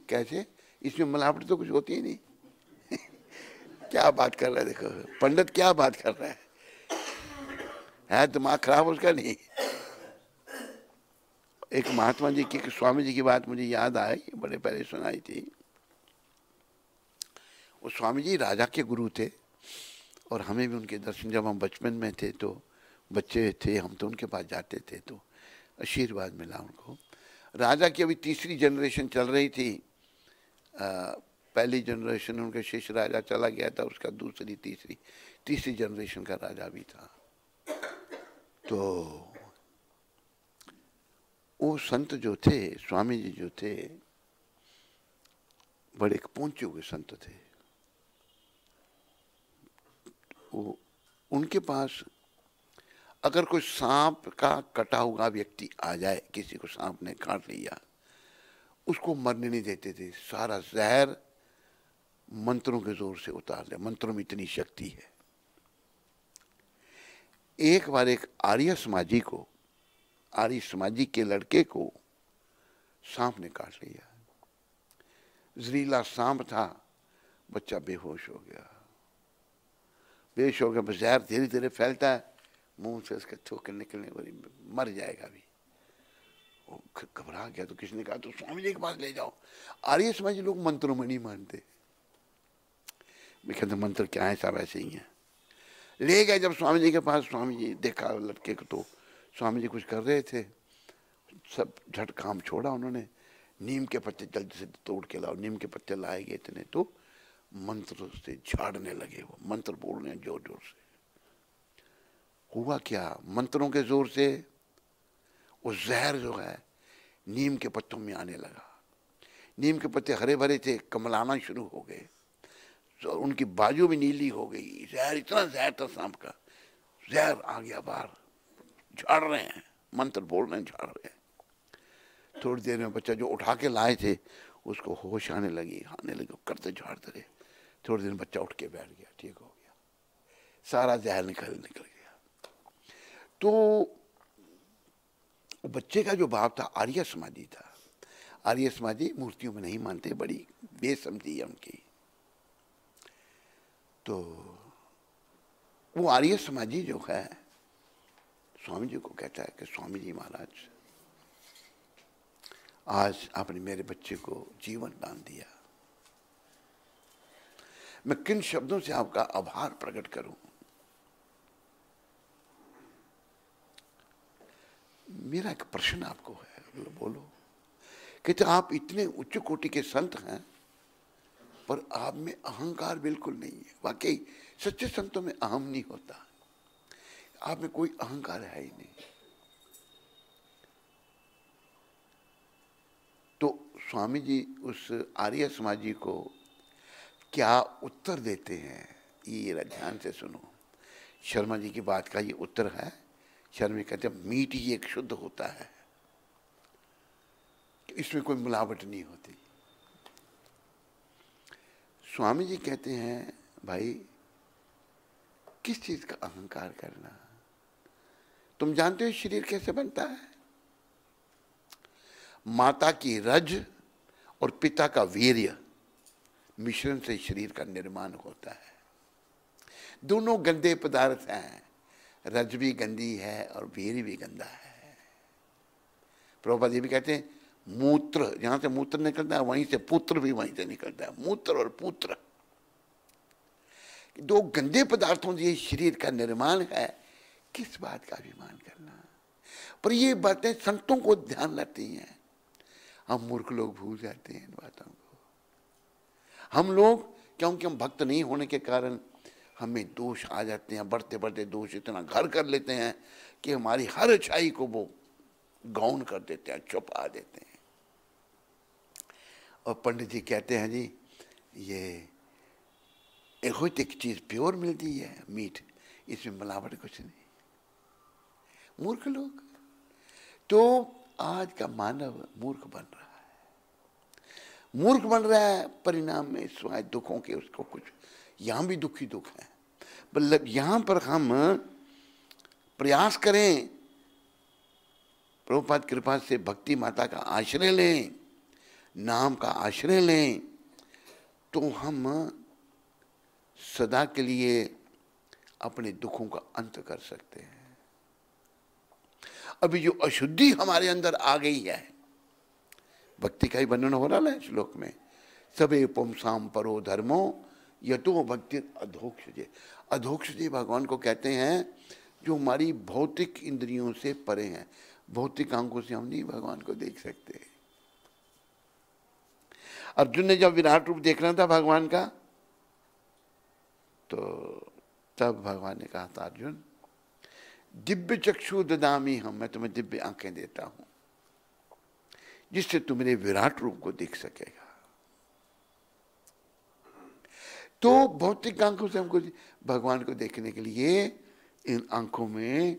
A: कैसे, इसमें मिलावट तो कुछ होती ही नहीं। क्या बात कर रहा है, देखो पंडित क्या बात कर रहा है दिमाग खराब उसका नहीं। एक महात्मा जी की, स्वामी जी की बात मुझे याद आई, बड़े पहले सुनाई थी। वो स्वामी जी राजा के गुरु थे, और हमें भी उनके दर्शन, जब हम बचपन में थे तो बच्चे थे हम, तो उनके पास जाते थे तो आशीर्वाद मिला उनको। राजा की अभी तीसरी जनरेशन चल रही थी। पहली जनरेशन उनके शिष्य राजा चला गया था, उसका दूसरी तीसरी जनरेशन का राजा भी था। तो वो संत जो थे, स्वामी जी जो थे, बड़े पहुंचे हुए संत थे। वो उनके पास अगर कोई सांप का कटा हुआ व्यक्ति आ जाए, किसी को सांप ने काट लिया, उसको मरने नहीं देते थे। सारा जहर मंत्रों के जोर से उतार ले, मंत्रों में इतनी शक्ति है। एक बार एक आर्य समाजी के लड़के को सांप ने काट लिया। जहरीला सांप था, बच्चा बेहोश हो गया। जहर धीरे धीरे फैलता है, मुंह से उसके थूक निकलने वाली, मर जाएगा भी। वो घबरा गया। तो किसने कहा, तो स्वामी जी के पास ले जाओ। आर्य समाजी लोग मंत्रों में नहीं मानते। मैं कहता मंत्र क्या है, सब ऐसे ही है। ले गए जब स्वामी जी के पास, स्वामी जी देखा लड़के को, तो स्वामी जी कुछ कर रहे थे, सब झट काम छोड़ा उन्होंने। नीम के पत्ते जल्दी से तोड़ के लाओ, नीम के पत्ते लाए गए इतने, तो मंत्र से झाड़ने लगे। वो मंत्र बोल रहे हैं जोर जोर से। हुआ क्या, मंत्रों के जोर से वो जहर जो है नीम के पत्तों में आने लगा। नीम के पत्ते हरे भरे थे, कमलाना शुरू हो गए, तो उनकी बाजू भी नीली हो गई। जहर, इतना जहर था सांप का, जहर आ गया बाहर, झाड़ रहे हैं, मंत्र बोल रहे हैं, झाड़ रहे हैं। थोड़ी देर में बच्चा जो उठा के लाए थे उसको होश आने लगी, करते झाड़ते रहे। थोड़ी देर में बच्चा उठ के बैठ गया, ठीक हो गया, सारा जहर निकल गया। तो बच्चे का जो भाव था आर्य समाधि था। आर्य समाधि मूर्तियों में नहीं मानते, बड़ी बेसमझी है उनकी। तो वो आर्य समाधि जो है स्वामी जी को कहता है कि स्वामी जी महाराज, आज आपने मेरे बच्चे को जीवन दान दिया, मैं किन शब्दों से आपका आभार प्रकट करूं। मेरा एक प्रश्न आपको है, बोलो। कहते आप इतने उच्च कोटि के संत हैं पर आप में अहंकार बिल्कुल नहीं है। वाकई सच्चे संतों में अहम नहीं होता, आप में कोई अहंकार है ही नहीं। तो स्वामी जी उस आर्य समाजी को क्या उत्तर देते हैं, ये ध्यान से सुनो। शर्मा जी की बात का ये उत्तर है। शर्मा जी कहते हैं मीट ही एक शुद्ध होता है, इसमें कोई मिलावट नहीं होती। स्वामी जी कहते हैं भाई किस चीज का अहंकार करना। तुम जानते हो शरीर कैसे बनता है? माता की रज और पिता का वीर्य मिश्रण से शरीर का निर्माण होता है। दोनों गंदे पदार्थ हैं, रज भी गंदी है और वीर्य भी गंदा है। प्रभुपाद जी भी कहते हैं मूत्र, जहां से मूत्र निकलता है वहीं से पुत्र भी वहीं से निकलता है। मूत्र और पुत्र दो गंदे पदार्थों से शरीर का निर्माण है। किस बात का अभिमान करना। पर ये बातें संतों को ध्यान लाती हैं, हम मूर्ख लोग भूल जाते हैं इन बातों को। हम लोग क्योंकि हम भक्त नहीं होने के कारण हमें दोष आ जाते हैं, बढ़ते बढ़ते दोष इतना घर कर लेते हैं कि हमारी हर अच्छाई को वो गौण कर देते हैं, छुपा देते हैं। और पंडित जी कहते हैं जी ये एक चीज प्योर मिलती है मीठ, इसमें मिलावट कुछ नहीं। मूर्ख लोग। तो आज का मानव मूर्ख बन रहा है, मूर्ख बन रहा है। परिणाम में स्वाय दुखों के उसको कुछ यहां भी दुखी दुख है। मतलब यहां पर हम प्रयास करें, प्रभुपाद कृपा से भक्ति माता का आश्रय लें, नाम का आश्रय लें, तो हम सदा के लिए अपने दुखों का अंत कर सकते हैं। अभी जो अशुद्धि हमारे अंदर आ गई है, भक्ति का ही वर्णन हो रहा है श्लोक में, सबे पुंसाम परो धर्मो यतो भक्ति अधोक्षजे। अधोक्षजे भगवान को कहते हैं जो हमारी भौतिक इंद्रियों से परे हैं। भौतिक आंखों से हम नहीं भगवान को देख सकते। अर्जुन ने जब विराट रूप देखना था भगवान का, तो तब भगवान ने कहा था अर्जुन दिव्य चक्षु ददामी हम, मैं तुम्हें दिव्य आंखें देता हूं जिससे तुम मेरे विराट रूप को देख सकेगा। तो भौतिक आंखों से हमको भगवान को देखने के लिए इन आंखों में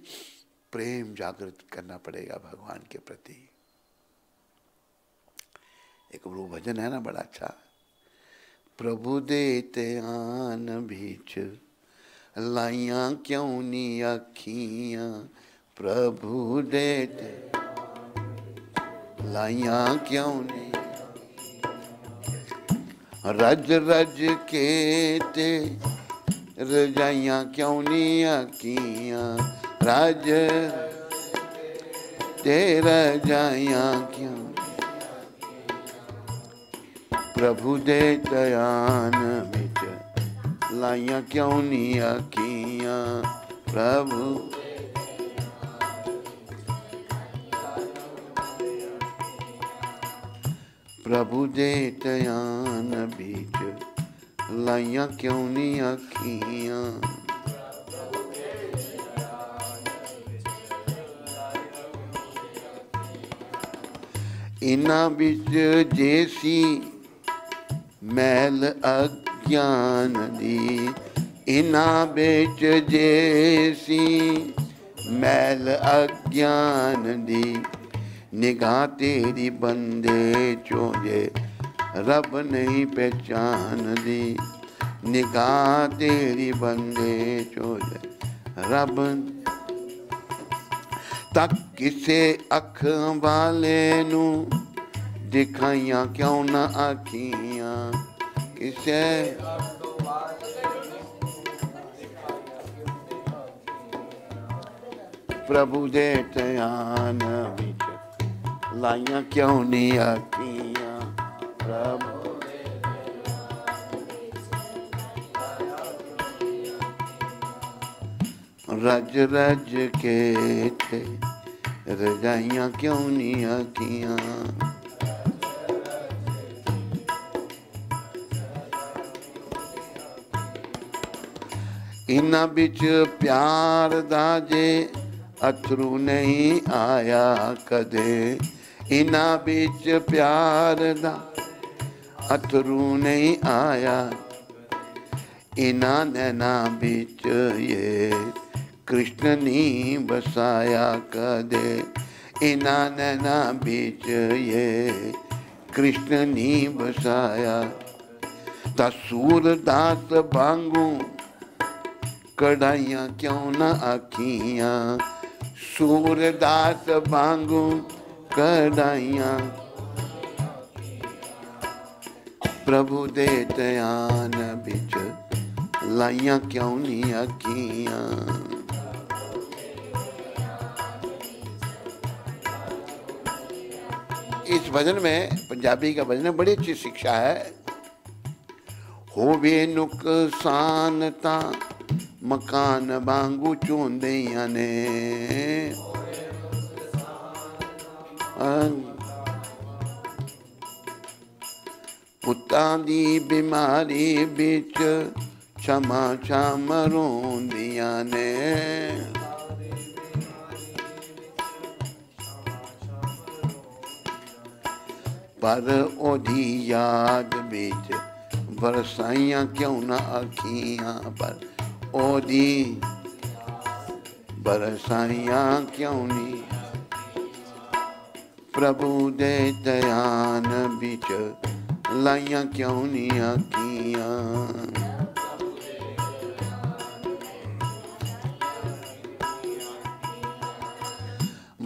A: प्रेम जागृत करना पड़ेगा भगवान के प्रति। एक वो भजन है ना बड़ा अच्छा, प्रभु देते आन बीच लाइया क्यों नी अखियां, प्रभु देते लाइया क्यों नी रज रज के ते रजाइया क्यों नी अखियां, राज ते रजाइया क्यों, प्रभु दे दयान बिच लाइया क्यों नी अखियां, प्रभु प्रभु दे दयान बिच लाइया क्यों नी अखियां। इना बिच जैसी मैल अज्ञान दी, इना बिच जैसी मैल अज्ञान दी, निगाह तेरी बंदे चोजे रब नहीं पहचान दी, निगाह तेरी बंदे चोजे रब। तक किसे अख वाले नू दिखाइया क्यों ना आखियां, किसे प्रभु दे ध्यान विच लाइया क्यों नहीं आखियां, प्रभु रज रज के थे रजाइयां क्यों नहीं आखियां। इना बिच प्यार दा जे अथरू नहीं आया कदे, इना बिच प्यार दा अथरू नहीं आया, इना नैना बिच ये कृष्ण नहीं बसाया कदे, इना नैना बिच ये कृष्ण नहीं बसाया। ता सूरदास वांगू कढ़ाइयां क्यों ना आखियां, सूरदास वांगू कढ़ाइयां प्रभु दे ध्यान बिच लाइयां क्यों नहीं आखियां। इस भजन में, पंजाबी का भजन में, बड़ी अच्छी शिक्षा है। होवे नुकसान ता मकान वांगू चोंदियां ने, पुत्तां दी बीमारी बिच क्षमा छम रोंदियां ने, पर ओदी याद बिच बरसाइयां क्यों ना आखियां, पर ओदी बरसाइयां क्यों नहीं। प्रभु दे ध्यान बिच लाइयां क्यों नहीं आखियां।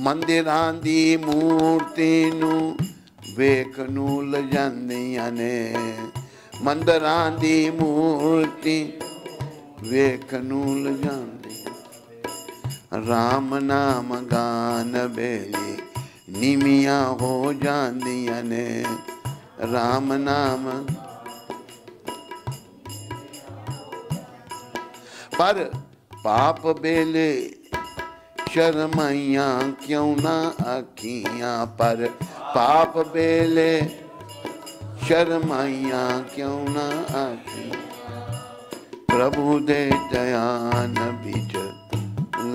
A: मंदिरां दी मूर्ति नू वेख नू लजांदियां ने, मंदिरां दी मूर्ति वेख नू लजांदियां, राम नाम गान बेली निमियां हो जांदियां ने, राम नाम। पर पाप बेले शर्माइयां क्यों ना आखियां, पर पाप बेले शर्माइयां क्यों ना आखियां। प्रभु दे ध्यान बिच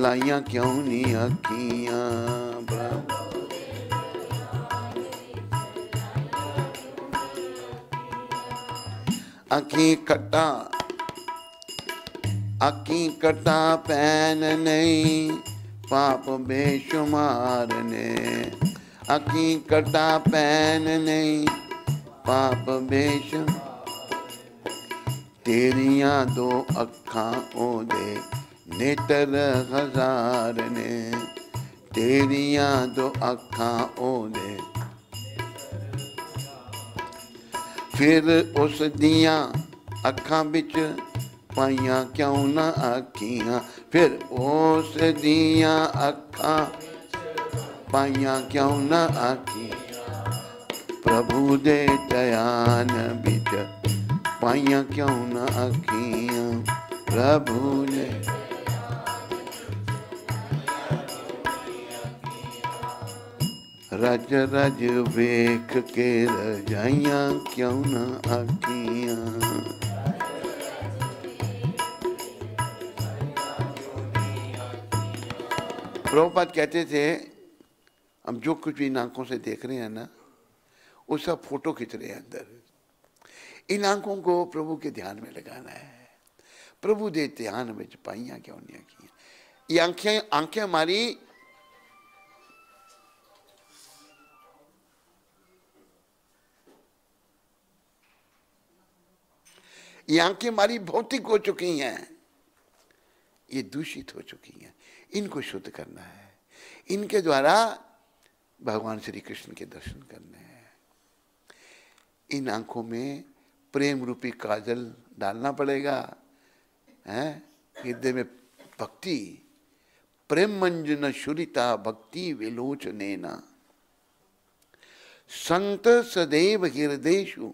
A: लाइयां क्यों नहीं आखियां। अखी कटा पैन नहीं पाप बेशुमार ने, अखी कटा पैन नहीं पाप बेशुमार, तेरियां दो अखां ओदे नेत्र हजार ने, तेरियां दो अखां ओदे। फिर उस दियां अखां बिच पाइयां क्यों ना आखियां, फिर उस दियां अखां पाइयां क्यों ना आखियां। प्रभु दे ध्यान बिच पाइयां क्यों ना आखियां, प्रभु ने। रज रज वेख के रजाइयां क्यों ना आखियां। प्रभुपाद कहते थे, हम जो कुछ भी आंखों से देख रहे हैं ना, वो सब फोटो खींच रहे हैं अंदर। इन आंखों को प्रभु के ध्यान में लगाना है। प्रभु दे ध्यान में पाइया क्यों नहीं की। ये आंखें हमारी ये आंखें हमारी भौतिक हो चुकी हैं, ये दूषित हो चुकी हैं, इनको शुद्ध करना है। इनके द्वारा भगवान श्री कृष्ण के दर्शन करने हैं। इन आंखों में प्रेम रूपी काजल डालना पड़ेगा, हैं? हृदय में भक्ति, प्रेम मंजन शुरिता भक्ति विलोचनेना संत सदैव हृदयेषु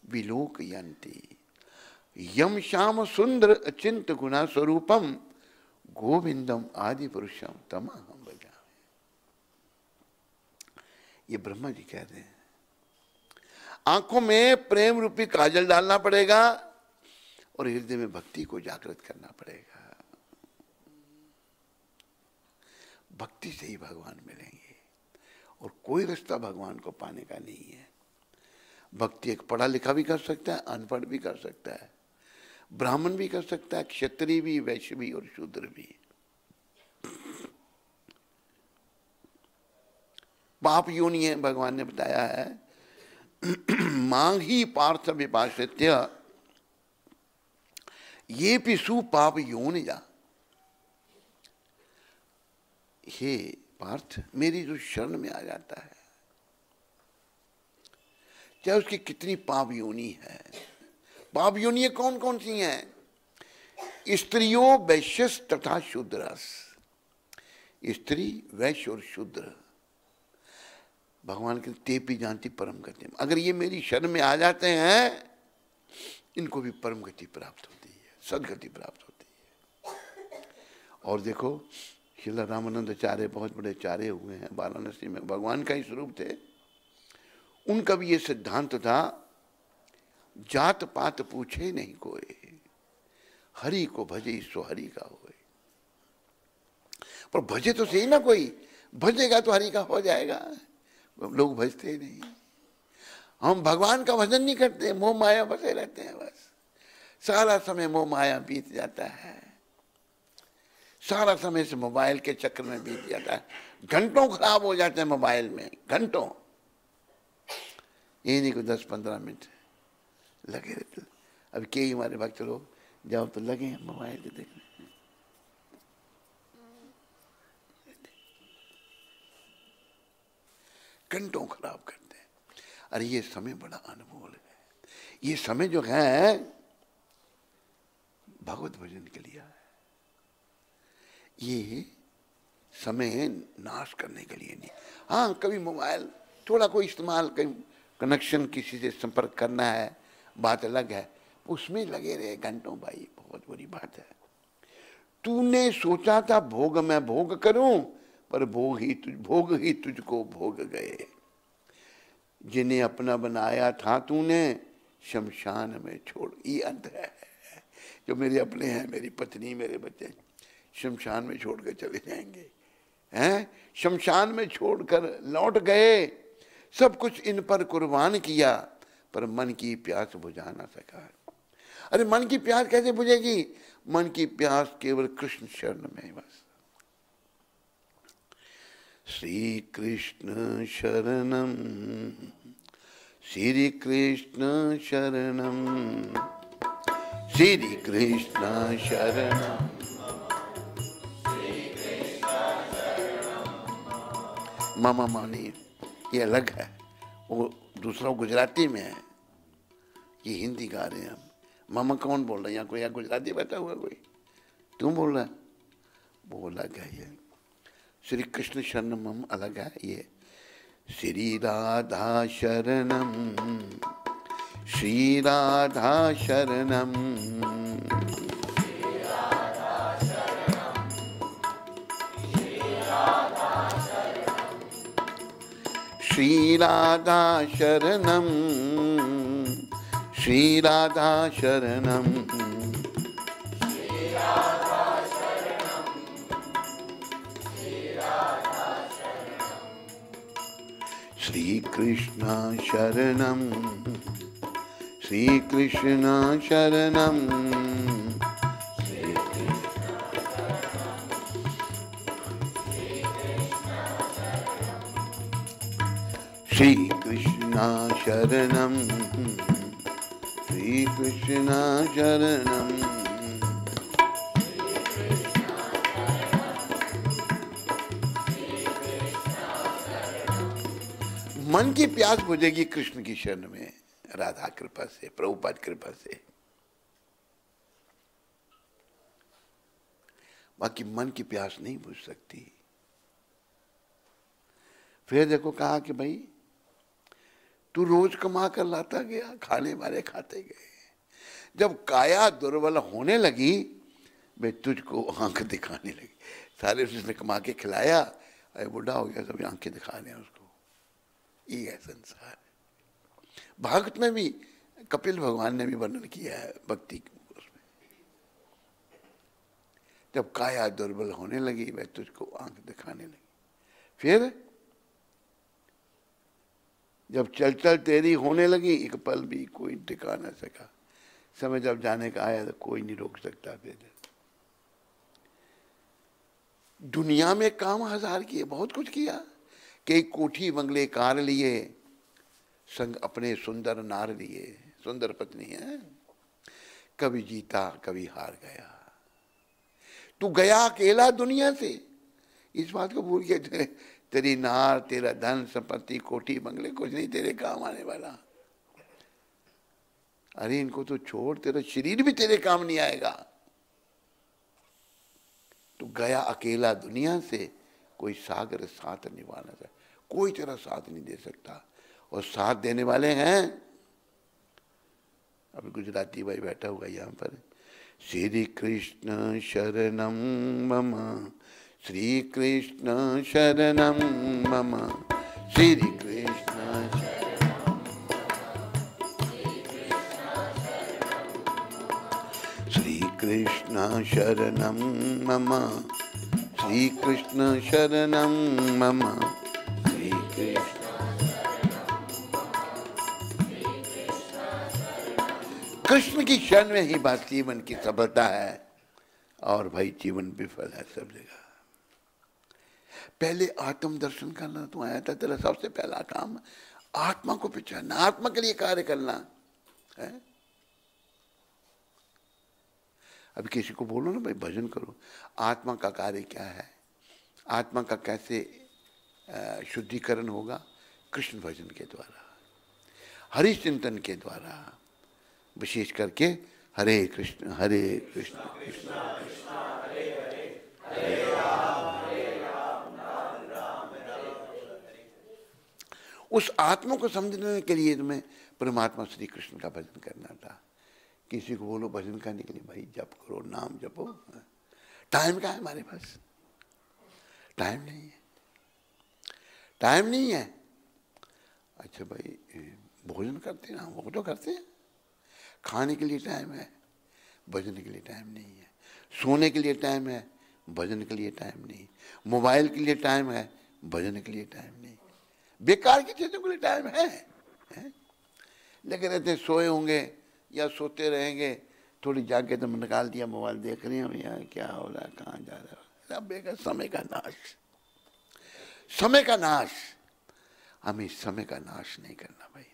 A: विलोकयन्ति यम श्याम सुंदर अचिंत गुणा स्वरूपम गोविंदम आदि पुरुषम तमहम भजामि। ये ब्रह्मा जी कह रहे हैं। आंखों में प्रेम रूपी काजल डालना पड़ेगा और हृदय में भक्ति को जागृत करना पड़ेगा। भक्ति से ही भगवान मिलेंगे और कोई रास्ता भगवान को पाने का नहीं है। भक्ति एक पढ़ा लिखा भी कर सकता है, अनपढ़ भी कर सकता है, ब्राह्मण भी कर सकता है, क्षत्रिय भी, वैश्य भी और शूद्र भी। पाप योनि है, भगवान ने बताया है। मांग ही पार्थ विपाश्रित्य ये पिसु पाप योनिजा। हे पार्थ, मेरी जो शरण में आ जाता है, चाहे उसकी कितनी पाप योनि है। पाप योनि कौन कौन सी हैं? स्त्रियों, वैश्यस तथा शूद्रस। स्त्री, वैश्य और शूद्र भगवान के ते भी जानती परम गति। अगर ये मेरी शरण में आ जाते हैं, इनको भी परम गति प्राप्त होती है, सदगति प्राप्त होती है। और देखो, श्रील रामानंद आचार्य बहुत बड़े आचार्य हुए हैं, वाराणसी में भगवान का ही स्वरूप थे। उनका भी ये सिद्धांत था, जात पात पूछे नहीं कोई, हरि को भजे सो हरि का होए। पर भजे तो सही ना कोई, भजेगा तो हरि का हो जाएगा। लोग भजते नहीं, हम भगवान का भजन नहीं करते, मोह माया बसे रहते हैं। बस सारा समय मोह माया बीत जाता है, सारा समय से मोबाइल के चक्कर में बीत जाता है। घंटों खराब हो जाते हैं मोबाइल में, घंटों। ये नहीं को 10-15 मिनट लगे रहते। अब कई हमारे भक्त लोग जाओ तो लगे हैं मोबाइल के देखने, घंटों खराब करते हैं। अरे ये समय बड़ा अनमोल है। ये समय जो है भगवत भजन के लिए है। ये समय नाश करने के लिए नहीं। हाँ, कभी मोबाइल थोड़ा कोई इस्तेमाल, कहीं कनेक्शन, किसी से संपर्क करना है, बात अलग है, उसमें लगे रहे घंटों, भाई बहुत बुरी बात है। तूने सोचा था भोग मैं भोग करूं, पर भोग ही तुझको भोग गए। जिन्हें अपना बनाया था तूने, शमशान में छोड़। ये अंत है, जो मेरे अपने हैं, मेरी पत्नी, मेरे बच्चे, शमशान में छोड़ कर चले जाएंगे। हैं, शमशान में छोड़कर लौट गए, सब कुछ इन पर कुर्बान किया, पर मन की प्यास बुझा ना सका। अरे मन की प्यास कैसे बुझेगी? मन की प्यास केवल कृष्ण शरण में। बस श्री कृष्ण शरणम, श्री कृष्ण शरणम, श्री कृष्ण शरणम। मामा मानी ये अलग है, वो दूसरा गुजराती में है, ये हिंदी गा रहे हैं हम। मामा कौन बोल रहा है? यहाँ कोई, यहाँ गुजराती बैठा हुआ कोई? तुम बोल रहा है? वो अलग है। ये श्री कृष्ण शरणम अलग है। ये श्री राधा शरणम, श्री राधा शरणम, श्री राधा शरणम, श्री राधा शरणम, श्री कृष्ण शरणम, श्री कृष्ण शरणम, श्री कृष्ण शरणम, श्री कृष्ण शरणम। मन की प्यास बुझेगी कृष्ण की शरण में, राधा कृपा से, प्रभुपाद कृपा से। बाकी मन की प्यास नहीं बुझ सकती। फिर देखो कहा कि भाई तू रोज कमा कर लाता गया, खाने वाले खाते गए। जब काया दुर्बल होने लगी, वे तुझको आंख दिखाने लगी। सारे उसने कमा के खिलाया, अरे बुढ़ा हो गया, सब आंखें दिखा रहे हैं उसको। ये है संसार। भागवत में भी कपिल भगवान ने भी वर्णन किया है भक्ति उसमें। जब काया दुर्बल होने लगी, वह तुझको आंख दिखाने लगी। फिर जब चल चल तेरी होने लगी, एक पल भी कोई टिका न सका। समय जब जाने का आया तो कोई नहीं रोक सकता। फिर दुनिया में काम हजार किए, बहुत कुछ किया। कई कोठी बंगले कार लिए, संग अपने सुंदर नार लिए, सुंदर पत्नी है। कभी जीता कभी हार गया। तू गया अकेला दुनिया से, इस बात को भूल के तेरी नार, तेरा धन संपत्ति, कोठी बंगले कुछ नहीं तेरे काम आने वाला। अरे इनको तो छोड़, तेरा शरीर भी तेरे काम नहीं आएगा। तू गया अकेला दुनिया से, कोई सागर साथ निभाना चाहे, कोई तेरा साथ नहीं दे सकता। और साथ देने वाले हैं, अभी गुजराती भाई बैठा हुआ यहाँ पर। श्री कृष्ण शरणम मम, श्री कृष्ण शरणम मम, श्री कृष्ण शरणम, श्री कृष्ण शरणम मम, श्री कृष्ण शरणम मम, श्री कृष्ण। कृष्ण की शरण में ही बात जीवन की सफलता है। और भाई जीवन विफल है सब जगह। पहले आत्म दर्शन करना तू आया था, तेरा सबसे पहला काम आत्मा को पहचानना, आत्मा के लिए कार्य करना है। अभी किसी को बोलो ना भाई भजन करो, आत्मा का कार्य क्या है, आत्मा का कैसे शुद्धिकरण होगा? कृष्ण भजन के द्वारा, हरि चिंतन के द्वारा, विशेष करके हरे कृष्ण कृष्ण कृष्ण हरे हरे, हरे राम राम राम हरे। उस आत्मा को समझने के लिए तुम्हें परमात्मा श्री कृष्ण का भजन करना था। किसी को बोलो भजन करने के लिए, भाई जप करो, नाम जपो। टाइम का है हमारे पास? टाइम नहीं है, टाइम नहीं है। अच्छा भाई भोजन करते हैं, वो तो करते हैं, खाने के लिए टाइम है, भजन के लिए टाइम नहीं है। सोने के लिए टाइम है, भजन के लिए टाइम नहीं। मोबाइल के लिए टाइम है, भजन के लिए टाइम नहीं। बेकार की चीजों के लिए टाइम है? लेकिन रहते सोए होंगे या सोते रहेंगे, थोड़ी जाके तो निकाल दिया, मोबाइल देख रहे हैं यार, क्या हो रहा है, कहाँ जा रहा है, सब बेकार। समय का नाश, समय का नाश। हमें समय का नाश नहीं करना भाई।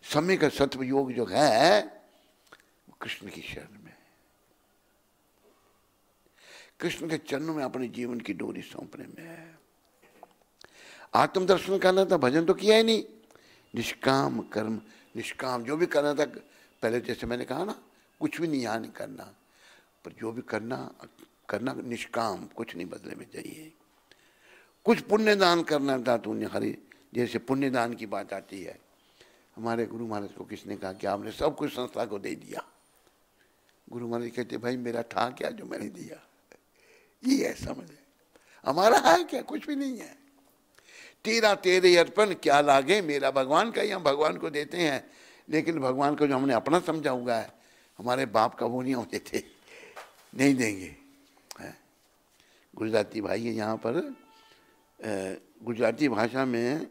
A: समय का सदुपयोग जो है कृष्ण की शरण में, कृष्ण के चरणों में अपने जीवन की डोरी सौंपने में है। आत्म दर्शन करना था, भजन तो किया ही नहीं। निष्काम कर्म, निष्काम जो भी करना था, पहले जैसे मैंने कहा ना, कुछ भी नहीं यहाँ नहीं करना, पर जो भी करना करना निष्काम, कुछ नहीं बदले में चाहिए। कुछ पुण्य दान करना था तो उन्हें हरि, जैसे पुण्य दान की बात आती है, हमारे गुरु महाराज को किसने कहा कि आपने सब कुछ संस्था को दे दिया। गुरु महाराज कहते भाई मेरा था क्या जो मैंने दिया? ये है समझ, हमारा है क्या? कुछ भी नहीं है। तेरा तेरे अर्पण क्या लागे, मेरा भगवान का ही हम भगवान को देते हैं। लेकिन भगवान को जो हमने अपना समझा हुआ है, हमारे बाप का वो नहीं होते थे, नहीं देंगे। गुजराती भाई है यहाँ पर, गुजराती भाषा में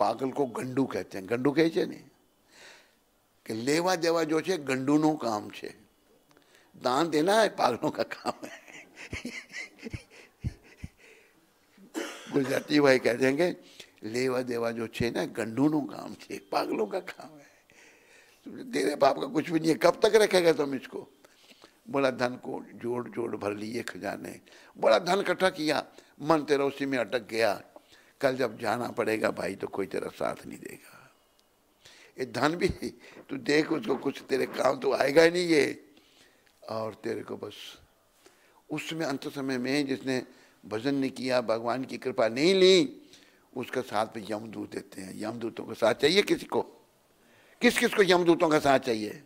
A: पागल को गंडू कहते हैं। गंडू કહે છે ને कि लेवा देवा जो છે ગંડુનું કામ છે, दान देना है पागलों का काम है। गुजराती भाई कहते हैं कि लेवा देवा जो છે ना ગંડુનું काम છે, पागलों का काम है। तेरे बाप का कुछ भी नहीं है, कब तक रखेगा तुम इसको। बड़ा धन को जोड़ जोड़ भर लिए खजाने, बड़ा धन इकट्ठा किया, मन तेरा उसी में अटक गया। कल जब जाना पड़ेगा भाई तो कोई तेरा साथ नहीं देगा। ये धन भी तू देख उसको, कुछ तेरे काम तो आएगा ही नहीं ये। और तेरे को बस उसमें अंत समय में जिसने भजन नहीं किया, भगवान की कृपा नहीं ली, उसका साथ में यमदूत देते हैं। यमदूतों का साथ चाहिए किसी को? किस किस को यमदूतों का साथ चाहिए?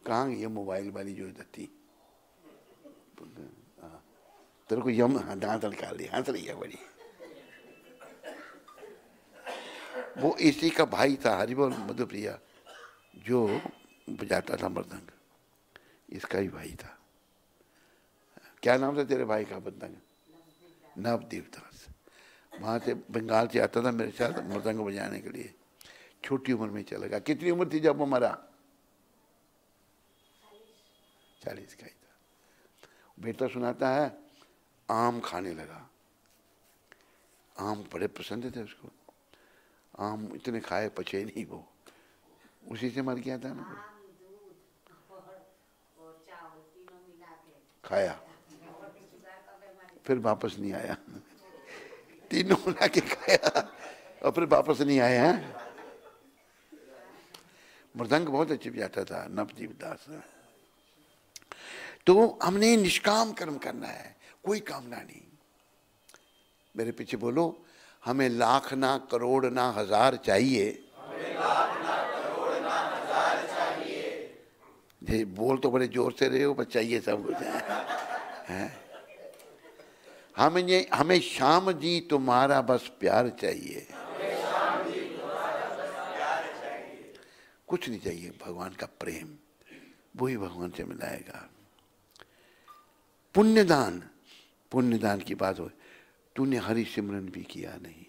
A: कहाँ ये मोबाइल वाली जो थी, तेरे को यम दांत निकाल दी, हंस रही है बड़ी। वो इसी का भाई था हरिबोल मधुप्रिया जो बजाता था मृदंग, इसका ही भाई था। क्या नाम था तेरे भाई का मृदंग? नवदीप दास। वहाँ से बंगाल से आता था मेरे साथ मृदंग बजाने के लिए। छोटी उम्र में चला गया। कितनी उम्र थी जब वो मरा? 40 का ही था। बेटा सुनाता है आम खाने लगा। आम बड़े पसंद थे उसको, आम इतने खाए पचे नहीं, वो उसी से मर गया था ना। खाया फिर वापस नहीं आया। तीनों मिला के खाया और फिर वापस नहीं आया। मृदंग बहुत अच्छी बजाता था नवदीप दास। तो हमने निष्काम कर्म करना है, कोई कामना नहीं। मेरे पीछे बोलो, हमें लाख ना करोड़ ना हजार चाहिए। ये बोल तो बड़े जोर से रहे हो, पर चाहिए सब कुछ है। हमें श्याम जी तुम्हारा बस प्यार चाहिए। कुछ नहीं चाहिए, भगवान का प्रेम, वही भगवान से मिलाएगा। पुण्यदान, पुण्यदान की बात हो, तूने हरि सिमरन भी किया नहीं,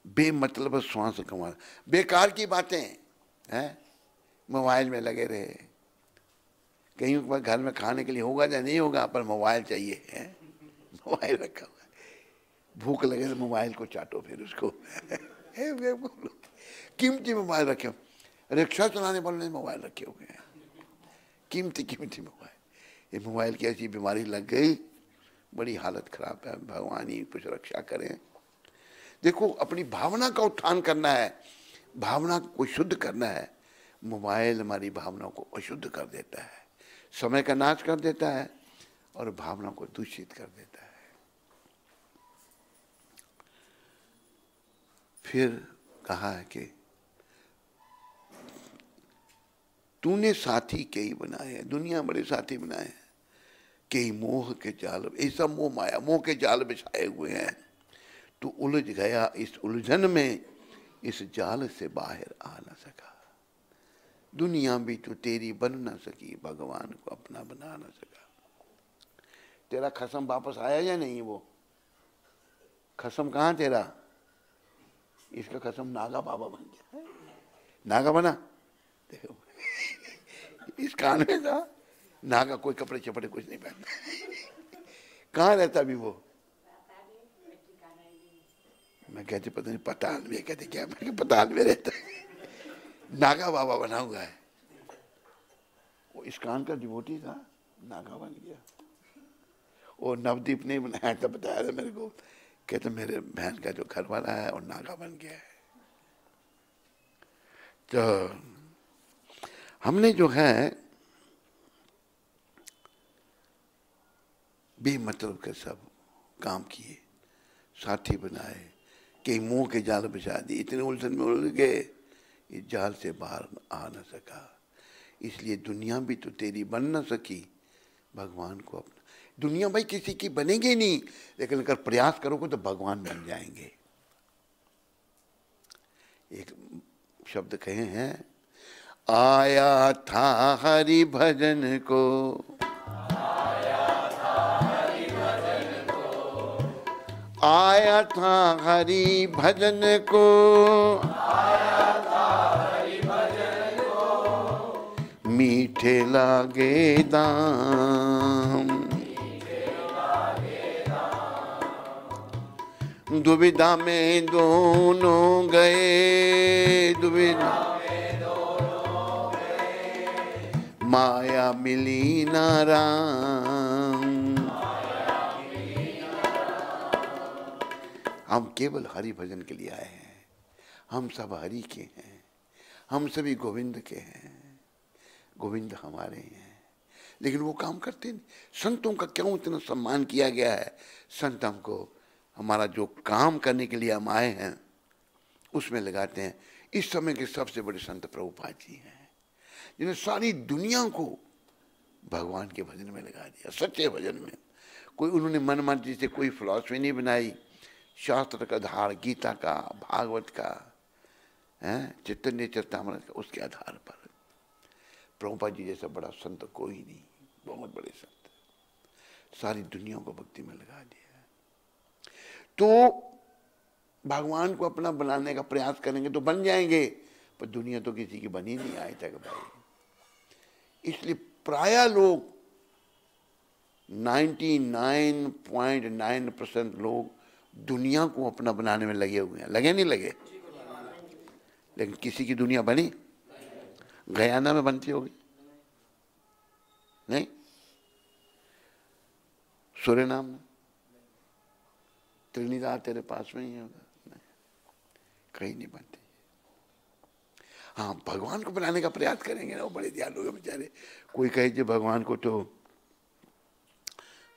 A: बेमतलब श्वास कमा, बेकार की बातें हैं, मोबाइल में लगे रहे। कहीं घर में खाने के लिए होगा या नहीं होगा, पर मोबाइल चाहिए है, मोबाइल रखा हुआ है। भूख लगे तो मोबाइल को चाटो फिर उसको। कीमती मोबाइल रखे हो, रिक्शा चलाने वाले मोबाइल रखे हुए हैं, कीमती कीमती मोबाइल। ये मोबाइल की ऐसी बीमारी लग गई, बड़ी हालत खराब है। भगवान ही कुछ रक्षा करें। देखो, अपनी भावना का उत्थान करना है, भावना को शुद्ध करना है। मोबाइल हमारी भावना को अशुद्ध कर देता है, समय का नाश कर देता है और भावना को दूषित कर देता है। फिर कहा है कि तूने साथी कई बनाए हैं, दुनिया बड़े साथी बनाए हैं, कई मोह के जाल, ऐसा मोह माया, मोह के जाल बिछाए हुए हैं। तू उलझ गया इस उलझन में, इस जाल से बाहर आ न सका। दुनिया भी तो तेरी बन न सकी, भगवान को अपना बना न सका। तेरा खसम वापस आया या नहीं? वो खसम कहाँ तेरा? इसका खसम नागा बाबा बन गया, नागा बना। देखो इस कान में था नागा, कोई कपड़े चपड़े कुछ नहीं पहनता। कहाँ रहता भी वो? मैं कहती पता नहीं पताल में, कहते क्या, मैं पताल में रहता है। नागा बाबा बना हुआ है वो। इस कान का डिवोटी था, नागा बन गया। और नवदीप ने बनाया था, बताया था मेरे को, कहते मेरे बहन का जो घर वाला है और नागा बन गया है। तो हमने जो है बेमतलब के सब काम किए, साथी बनाए, कई मुंह के जाल बिछा दिए, इतने उलझन में उलझ गए, इस जाल से बाहर आ न सका। इसलिए दुनिया भी तो तेरी बन न सकी, भगवान को अपना। दुनिया भाई किसी की बनेगी नहीं, लेकिन अगर प्रयास करोगे तो भगवान बन जाएंगे। एक शब्द कहे हैं, आया था हरि भजन को, आया था हरि भजन को, मीठे लागे दाम, दुविधा में दोनों गए, दुविधा माया मिली ना राम। हम केवल हरि भजन के लिए आए हैं, हम सब हरि के हैं, हम सभी गोविंद के हैं, गोविंद हमारे हैं। लेकिन वो काम करते नहीं। संतों का क्यों इतना सम्मान किया गया है? संत हमको हमारा जो काम करने के लिए हम आए हैं उसमें लगाते हैं। इस समय के सबसे बड़े संत प्रभुपाद जी हैं, जिन्हें सारी दुनिया को भगवान के भजन में लगा दिया, सच्चे भजन में। कोई उन्होंने मन मर्जी से कोई फिलॉसफी नहीं बनाई, शास्त्र का आधार गीता का, भागवत का, चैतन्य चरितामृत का, उसके आधार पर। प्रभुपाद जी जैसा बड़ा संत कोई नहीं, बहुत बड़े संत, सारी दुनिया को भक्ति में लगा दिया। तो भगवान को अपना बनाने का प्रयास करेंगे तो बन जाएंगे, पर दुनिया तो किसी की बनी नहीं आज तक भाई। इसलिए प्राय लोग 99.9% लोग दुनिया को अपना बनाने में लगे हुए हैं। लगे नहीं लगे? लेकिन किसी की दुनिया बनी? गयाना में बनती होगी नहीं? सूरीनाम में, त्रिनिदाद तेरे पास में ही होगा, नहीं, कहीं नहीं बनती। हाँ, भगवान को बनाने का प्रयास करेंगे ना, वो बड़े दयालु हैं बेचारे। कोई कहे कि भगवान को तो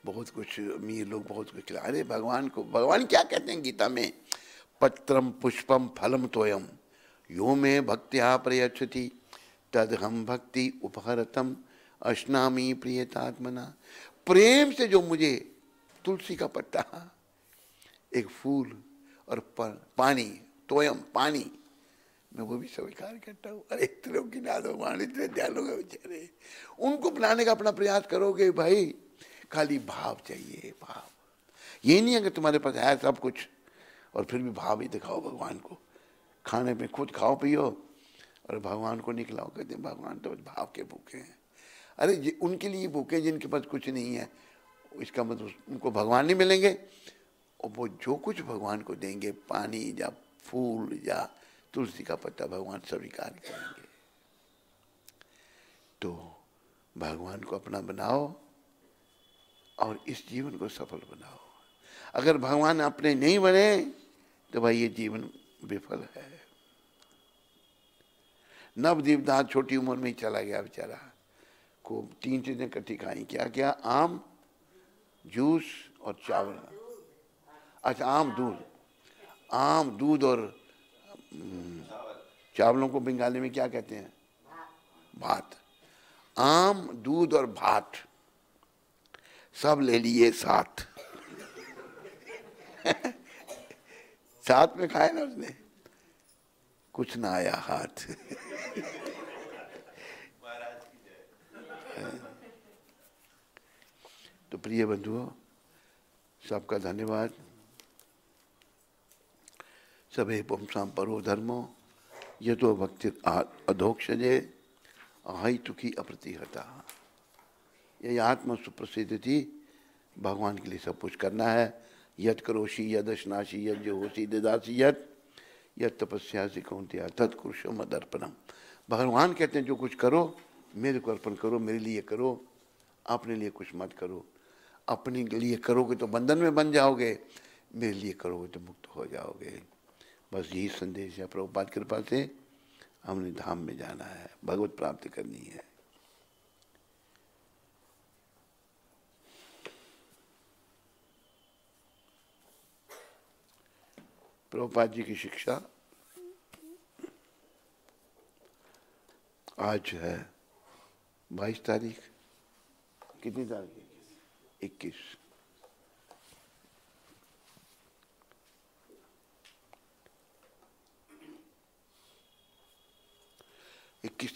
A: बहुत कुछ, अमीर लोग बहुत कुछ खिला। अरे भगवान को, भगवान क्या कहते हैं गीता में? पत्रम पुष्पम फलम तोयम यो में भक्त्या प्रयच्छति तद हम भक्ति उपहरतम अश्नामी प्रियतात्मना। प्रेम से जो मुझे तुलसी का पत्ता, एक फूल और पानी, तोयम पानी, मैं वो भी स्वीकार करता हूँ। अरे इतने गिना दो, भगवान इतने दयालु हैं बेचारे। उनको बनाने का अपना प्रयास करोगे भाई, खाली भाव चाहिए, भाव। ये नहीं है कि तुम्हारे पास है सब कुछ और फिर भी भाव ही दिखाओ भगवान को। खाने में खुद खाओ पियो और भगवान को निकलाओ, कहते हैं भगवान तो भाव के भूखे हैं। अरे उनके लिए भूखे जिनके पास कुछ नहीं है, इसका मतलब उनको भगवान नहीं मिलेंगे। और वो जो कुछ भगवान को देंगे, पानी या फूल या तुलसी का पत्ता, भगवान स्वीकार करेंगे। तो भगवान को अपना बनाओ और इस जीवन को सफल बनाओ। अगर भगवान अपने नहीं बने तो भाई ये जीवन विफल है। नवदीप दास छोटी उम्र में ही चला गया बेचारा, को 3 चीजें इकट्ठी खाई। क्या क्या? आम, जूस और चावल। अच्छा, आम दूध और चावलों को बंगाली में क्या कहते हैं? भात। आम, दूध और भात सब ले लिए साथ। साथ में खाए ना उसने, कुछ ना आया हाथ। तो प्रिय बंधुओं, सबका धन्यवाद। सभे पुंसां परो धर्मो यतो भक्ति अधोक्षजे अहितुकी अप्रतिहता। यही आत्मा सुप्रसिद्ध थी। भगवान के लिए सब कुछ करना है। यद करोषि यदश्नासी यद जो होशी ददासी यद तपस्यासी कौन्तेय तत्कुरुषो मदर्पणम। भगवान कहते हैं जो कुछ करो मेरे को अर्पण करो, मेरे लिए करो, अपने लिए कुछ मत करो। अपने लिए करोगे तो बंधन में बन जाओगे, मेरे लिए करोगे तो मुक्त हो जाओगे। बस यही संदेश है। प्रभुपाद कृपा से हमने धाम में जाना है, भगवत प्राप्ति करनी है। प्रभुपाद जी की शिक्षा आज है 22 तारीख, कितनी तारीख? 21।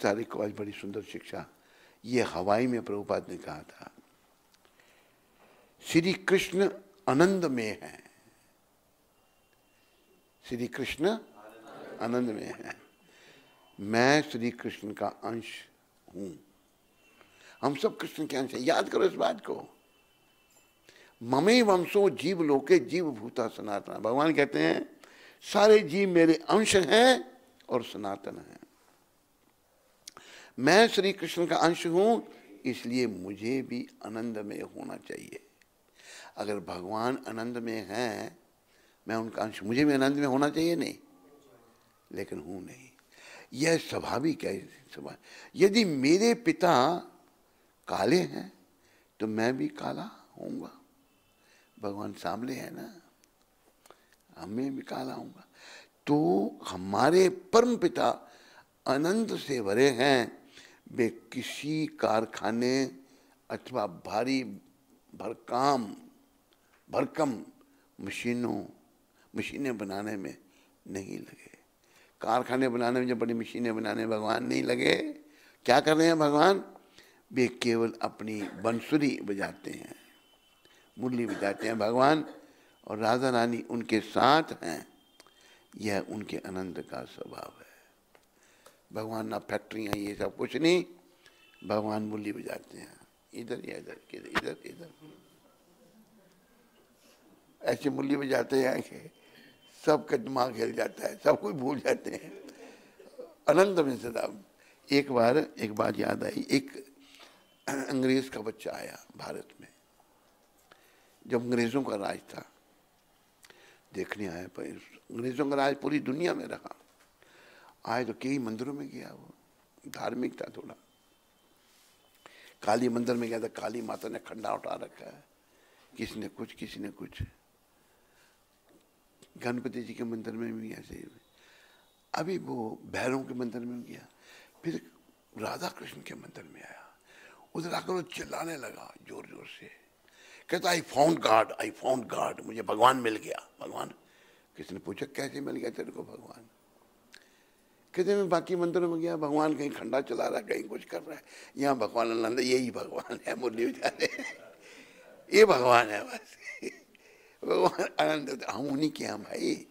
A: तारीख को आज बड़ी सुंदर शिक्षा। ये हवाई में प्रभुपाद ने कहा था, श्री कृष्ण आनंद में है, श्री कृष्ण आनंद में है, मैं श्री कृष्ण का अंश हूं। हम सब कृष्ण के अंश हैं, याद करो इस बात को। ममे वंशो जीव लोके जीव भूता सनातन। भगवान कहते हैं सारे जीव मेरे अंश हैं और सनातन हैं। मैं श्री कृष्ण का अंश हूं, इसलिए मुझे भी आनंद में होना चाहिए। अगर भगवान आनंद में हैं, मैं उनका अंश, मुझे भी आनंद में होना चाहिए नहीं, लेकिन हूं नहीं। यह स्वाभाविक है। यदि मेरे पिता काले हैं तो मैं भी काला होऊंगा। भगवान सामने है ना, हमें भी काला होऊंगा। तो हमारे परम पिता आनंद से भरे हैं। वे किसी कारखाने अथवा भारी भरकम मशीनें बनाने में नहीं लगे। कारखाने बनाने में, जब बड़ी मशीनें बनाने में भगवान नहीं लगे, क्या कर रहे हैं भगवान? वे केवल अपनी बंसुरी बजाते हैं, मुरली बजाते हैं भगवान, और राधा रानी उनके साथ हैं। यह उनके आनंद का स्वभाव है। भगवान ना फैक्ट्रियाँ ये सब कुछ नहीं, भगवान मुरली बजाते हैं, इधर या इधर, इधर इधर ऐसे मुरली बजाते हैं कि सबका दिमाग हिल जाता है, सब कुछ भूल जाते हैं आनंद में सदा। एक बात याद आई। एक अंग्रेज का बच्चा आया भारत में, जब अंग्रेजों का राज था, देखने आया। पर अंग्रेजों का राज पूरी दुनिया में रहा। आए तो कई मंदिरों में गया, वो धार्मिक था थोड़ा। काली मंदिर में गया था, काली माता ने खंडा उठा रखा है, किसी ने कुछ। गणपति जी के मंदिर में भी ऐसे ही। अभी वो भैरव के मंदिर में गया, फिर राधा कृष्ण के मंदिर में आया। उधर आकर वो चिल्लाने लगा जोर जोर से, कहता आई फाउंड गॉड, मुझे भगवान मिल गया। भगवान? किसी ने पूछा कैसे मिल गया तेरे को भगवान? कहते मैं बाकी मंदिरों में गया, भगवान कहीं खंडा चला रहा है, कहीं कुछ कर रहा है, यहाँ भगवान आनंद, यही भगवान है, मुरली बजा रहे, ये भगवान है बस। भगवान आनंद, हम उन्हीं के हम भाई,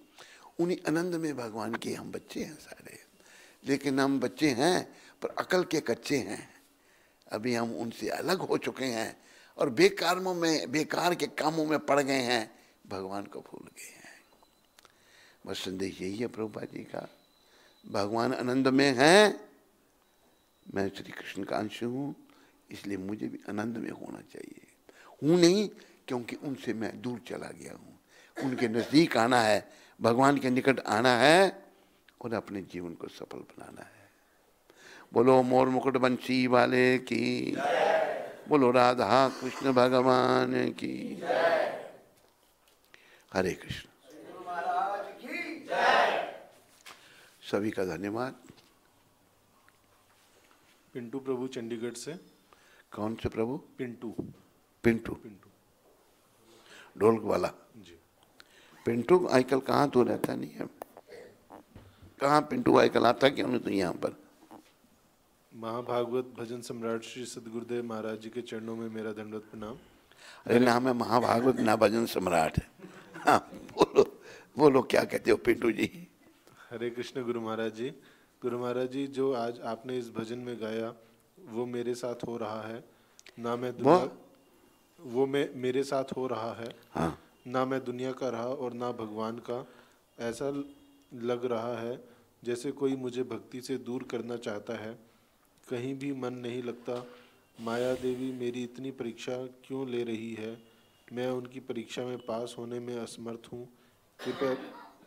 A: उन्हीं आनंद में भगवान के हम बच्चे हैं सारे। लेकिन हम बच्चे हैं पर अकल के कच्चे हैं। अभी हम उनसे अलग हो चुके हैं और बेकार के कामों में पड़ गए हैं, भगवान को भूल गए हैं। बस संदेश यही है प्रभुपाद जी का। भगवान आनंद में हैं, मैं श्री कृष्ण का अंश हूँ, इसलिए मुझे भी आनंद में होना चाहिए। हूँ नहीं, क्योंकि उनसे मैं दूर चला गया हूँ। उनके नज़दीक आना है, भगवान के निकट आना है और अपने जीवन को सफल बनाना है। बोलो मोर मुकुट बंसी वाले की, बोलो राधा कृष्ण भगवान की। हरे कृष्ण। सभी का धन्यवाद।
B: पिंटू प्रभु चंडीगढ़ से।
A: कौन से प्रभु? पिंटू ढोलक वाला
B: जी।
A: पिंटू आजकल कहाँ तो रहता नहीं है, कहाँ पिंटू आजकल आता क्यों नहीं तो यहाँ पर?
B: महाभागवत भजन सम्राट श्री सदगुरुदेव महाराज जी के चरणों में मेरा दंडवत प्रणाम।
A: अरे नाम है महाभागवत, ना भजन सम्राट है। हाँ बोलो क्या कहते हो पिंटू जी?
B: हरे कृष्ण गुरु महाराज जी। गुरु महाराज जी, जो आज आपने इस भजन में गाया वो मेरे साथ हो रहा है। ना मैं दुनिया, वो मेरे साथ हो रहा है।
A: हाँ।
B: ना मैं दुनिया का रहा और ना भगवान का। ऐसा लग रहा है जैसे कोई मुझे भक्ति से दूर करना चाहता है। कहीं भी मन नहीं लगता। माया देवी मेरी इतनी परीक्षा क्यों ले रही है? मैं उनकी परीक्षा में पास होने में असमर्थ हूँ।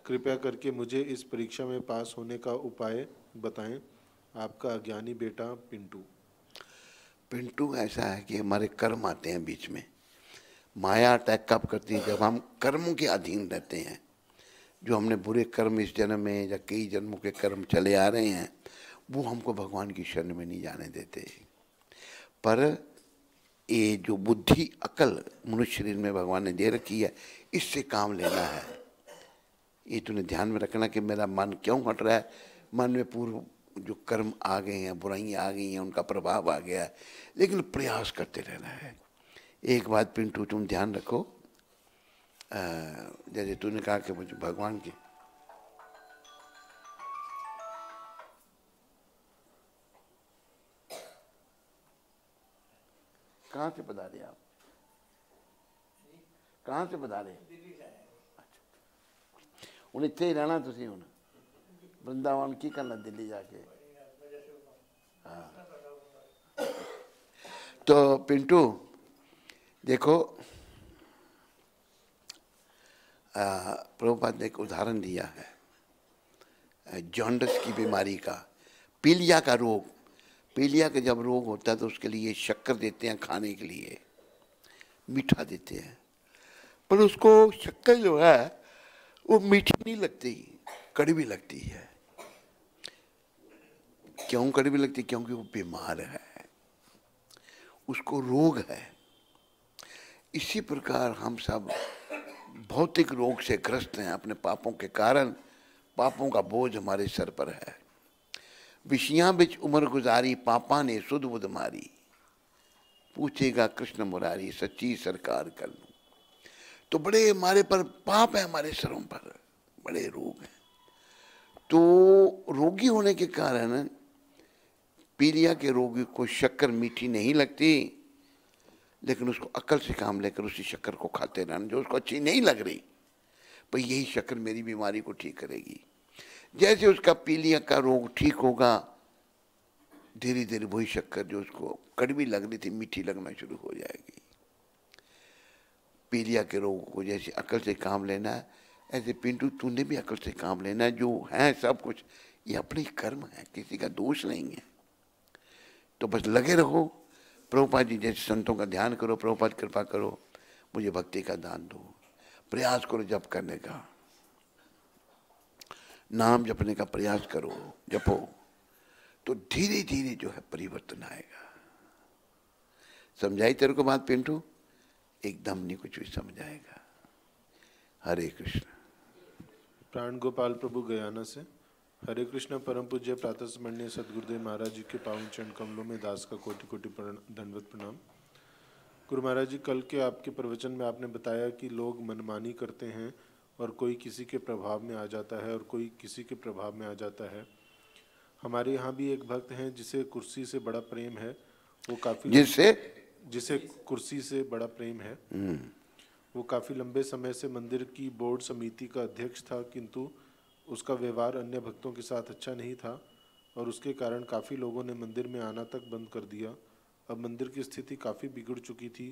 B: कृपया करके मुझे इस परीक्षा में पास होने का उपाय बताएं। आपका अज्ञानी बेटा
A: पिंटू ऐसा है कि हमारे कर्म आते हैं बीच में। माया अटैक कब करती है? जब हम कर्मों के अधीन रहते हैं। जो हमने बुरे कर्म इस जन्म में या कई जन्मों के कर्म चले आ रहे हैं, वो हमको भगवान की शरण में नहीं जाने देते। पर ये जो बुद्धि अकल मनुष्य शरीर में भगवान ने दे रखी है, इससे काम लेना है। ये तूने ध्यान में रखना कि मेरा मन क्यों हट रहा है। मन में पूर्व जो कर्म आ गए हैं, बुराइयाँ आ गई हैं, उनका प्रभाव आ गया है, लेकिन प्रयास करते रहना है। एक बात पिंटू तुम ध्यान रखो, जैसे तूने कहा कि मुझे भगवान की कहाँ से पधारे आप? कहाँ से पधारे? ਹੁਣ ਇੱਥੇ ਹੀ ਰਹਿਣਾ ਤੁਸੀਂ? ਹੁਣ ਵਰਿੰਦਾਵਨ ਕੀ ਕਰਨਾ ਦਿੱਲੀ ਜਾ ਕੇ? हाँ तो पिंटू देखो, प्रभुपाद ने एक उदाहरण दिया है जॉन्डिस की बीमारी का, पीलिया का रोग। पीलिया का जब रोग होता है तो उसके लिए शक्कर देते हैं खाने के लिए, मीठा देते हैं, पर उसको शक्कर जो है वो मीठी नहीं लगती, कड़वी लगती है। क्यों कड़वी लगती? क्योंकि वो बीमार है, उसको रोग है। इसी प्रकार हम सब भौतिक रोग से ग्रस्त हैं अपने पापों के कारण। पापों का बोझ हमारे सर पर है। विषयां बिच उम्र गुजारी, पापा ने सुध बुध मारी, पूछेगा कृष्ण मुरारी, सच्ची सरकार कर लूं। तो बड़े हमारे पर पाप है, हमारे सरों पर बड़े रोग हैं। तो रोगी होने के कारण पीलिया के रोगी को शक्कर मीठी नहीं लगती, लेकिन उसको अक्ल से काम लेकर उसी शक्कर को खाते रहना जो उसको अच्छी नहीं लग रही, पर यही शक्कर मेरी बीमारी को ठीक करेगी। जैसे उसका पीलिया का रोग ठीक होगा, धीरे धीरे वही शक्कर जो उसको कड़वी लग रही थी मीठी लगना शुरू हो जाएगी। पीलिया के रोग को जैसे अक्ल से काम लेना है, ऐसे पिंटू तूने भी अक्ल से काम लेना है। जो है सब कुछ ये अपनी कर्म है, किसी का दोष नहीं है। तो बस लगे रहो, प्रभुपाद जी जैसे संतों का ध्यान करो, प्रभुपाद कृपा करो, मुझे भक्ति का दान दो, प्रयास करो जप करने का, नाम जपने का प्रयास करो, जपो, तो धीरे धीरे जो है परिवर्तन आएगा। समझाई तेरे को बात पिंटू? एकदम नहीं कुछ भी समझ आएगा। हरे कृष्ण।
B: प्राण गोपाल प्रभु गयाना से। हरे कृष्ण। परम पूज्य प्रातः स्मरणीय सदगुरुदेव महाराज जी के पावन चरण कमलों में दास का कोटि कोटि दंडवत प्रणाम। गुरु महाराज जी, कल के आपके प्रवचन में आपने बताया कि लोग मनमानी करते हैं और कोई किसी के प्रभाव में आ जाता है और कोई किसी के प्रभाव में आ जाता है। हमारे यहाँ भी एक भक्त हैं जिसे कुर्सी से बड़ा प्रेम है, वो काफी जिसे कुर्सी से बड़ा प्रेम है। वो काफी लंबे समय से मंदिर की बोर्ड समिति का अध्यक्ष था, किंतु उसका व्यवहार अन्य भक्तों के साथ अच्छा नहीं था और उसके कारण काफ़ी लोगों ने मंदिर में आना तक बंद कर दिया। अब मंदिर की स्थिति काफ़ी बिगड़ चुकी थी,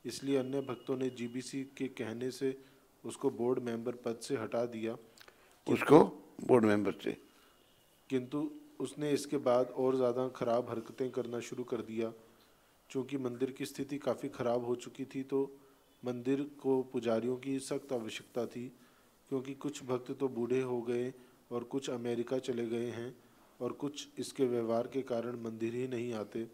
B: इसलिए अन्य भक्तों ने जीबीसी के कहने से उसको बोर्ड मेंबर पद से हटा दिया।
A: उसको बोर्ड मेंबर से,
B: किंतु उसने इसके बाद और ज़्यादा खराब हरकतें करना शुरू कर दिया। चूँकि मंदिर की स्थिति काफ़ी ख़राब हो चुकी थी तो मंदिर को पुजारियों की सख्त आवश्यकता थी, क्योंकि कुछ भक्त तो बूढ़े हो गए और कुछ अमेरिका चले गए हैं और कुछ इसके व्यवहार के कारण मंदिर ही नहीं आते।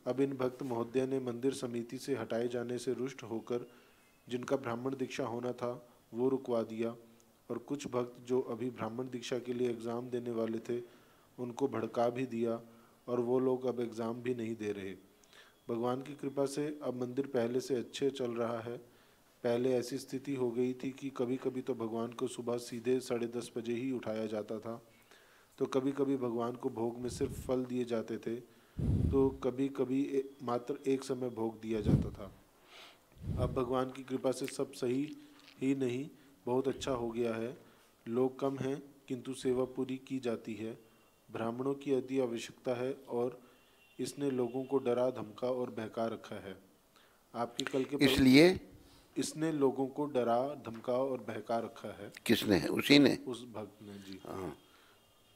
B: अब इन भक्त महोदय ने मंदिर समिति से हटाए जाने से रुष्ट होकर जिनका ब्राह्मण दीक्षा होना था वो रुकवा दिया और कुछ भक्त जो अभी ब्राह्मण दीक्षा के लिए एग्ज़ाम देने वाले थे उनको भड़का भी दिया और वो लोग अब एग्ज़ाम भी नहीं दे रहे। भगवान की कृपा से अब मंदिर पहले से अच्छे चल रहा है। पहले ऐसी स्थिति हो गई थी कि कभी कभी तो भगवान को सुबह सीधे 10:30 बजे ही उठाया जाता था, तो कभी कभी भगवान को भोग में सिर्फ फल दिए जाते थे, तो कभी कभी मात्र एक समय भोग दिया जाता था। अब भगवान की कृपा से सब सही ही नहीं बहुत अच्छा हो गया है। लोग कम हैं किंतु सेवा पूरी की जाती है। ब्राह्मणों की अति आवश्यकता है और इसने लोगों को डरा धमका और बहका रखा है। आपके कल के
A: इसलिए
B: इसने लोगों को डरा धमका और बहका रखा है।
A: किसने है? उसी ने,
B: उस भक्त ने जी।
A: हाँ।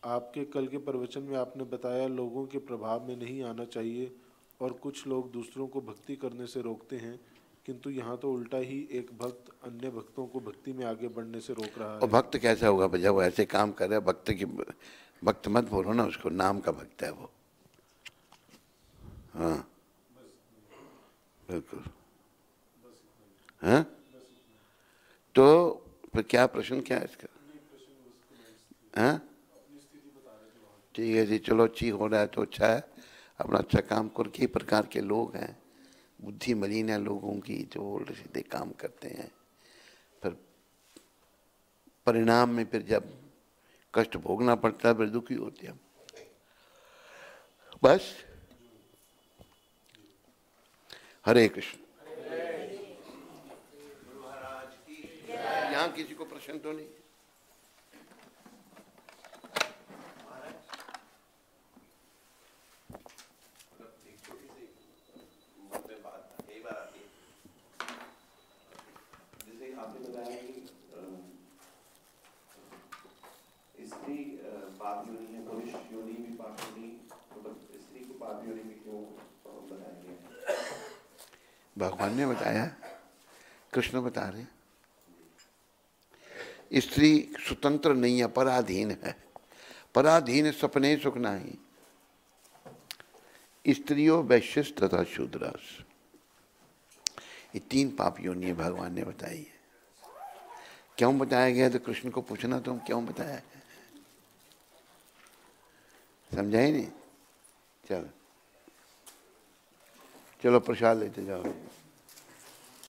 B: आपके कल के प्रवचन में आपने बताया लोगों के प्रभाव में नहीं आना चाहिए और कुछ लोग दूसरों को भक्ति करने से रोकते हैं, किंतु यहाँ तो उल्टा ही एक भक्त अन्य भक्तों को भक्ति में आगे बढ़ने से रोक रहा है।
A: और भक्त कैसा होगा भैया? वो ऐसे काम कर रहा है, भक्त मत बोलो ना उसको, नाम का भक्त है वो। हाँ बिल्कुल। हाँ तो फिर क्या प्रश्न क्या है इसका? हाँ ठीक है जी, चलो अच्छी हो रहा है तो अच्छा है, अपना अच्छा काम कर। कई प्रकार के लोग हैं, बुद्धि मलिन है लोगों की, जो उल्टे सीधे काम करते हैं, फिर परिणाम में फिर जब कष्ट भोगना पड़ता है फिर दुखी होते हैं। बस हरे कृष्ण। यहाँ किसी को प्रश्न तो नहीं?
C: आपने बताया कि स्त्री पाप योनि है, पुरुष योनि भी पाप योनि, मतलब स्त्री को पाप योनि में क्यों बताया गया है?
A: भगवान ने बताया, कृष्ण बता रहे हैं। स्त्री स्वतंत्र नहीं है, पराधीन है। पराधीन सपने सुख नहीं। स्त्रियों वैश्यस तथा शूद्रास, ये 3 पाप योनि भगवान ने बताई है। क्यों बताया गया? तो कृष्ण को पूछना, तुम क्यों बताया? समझा ही नहीं। चलो चलो प्रसाद लेते जाओ।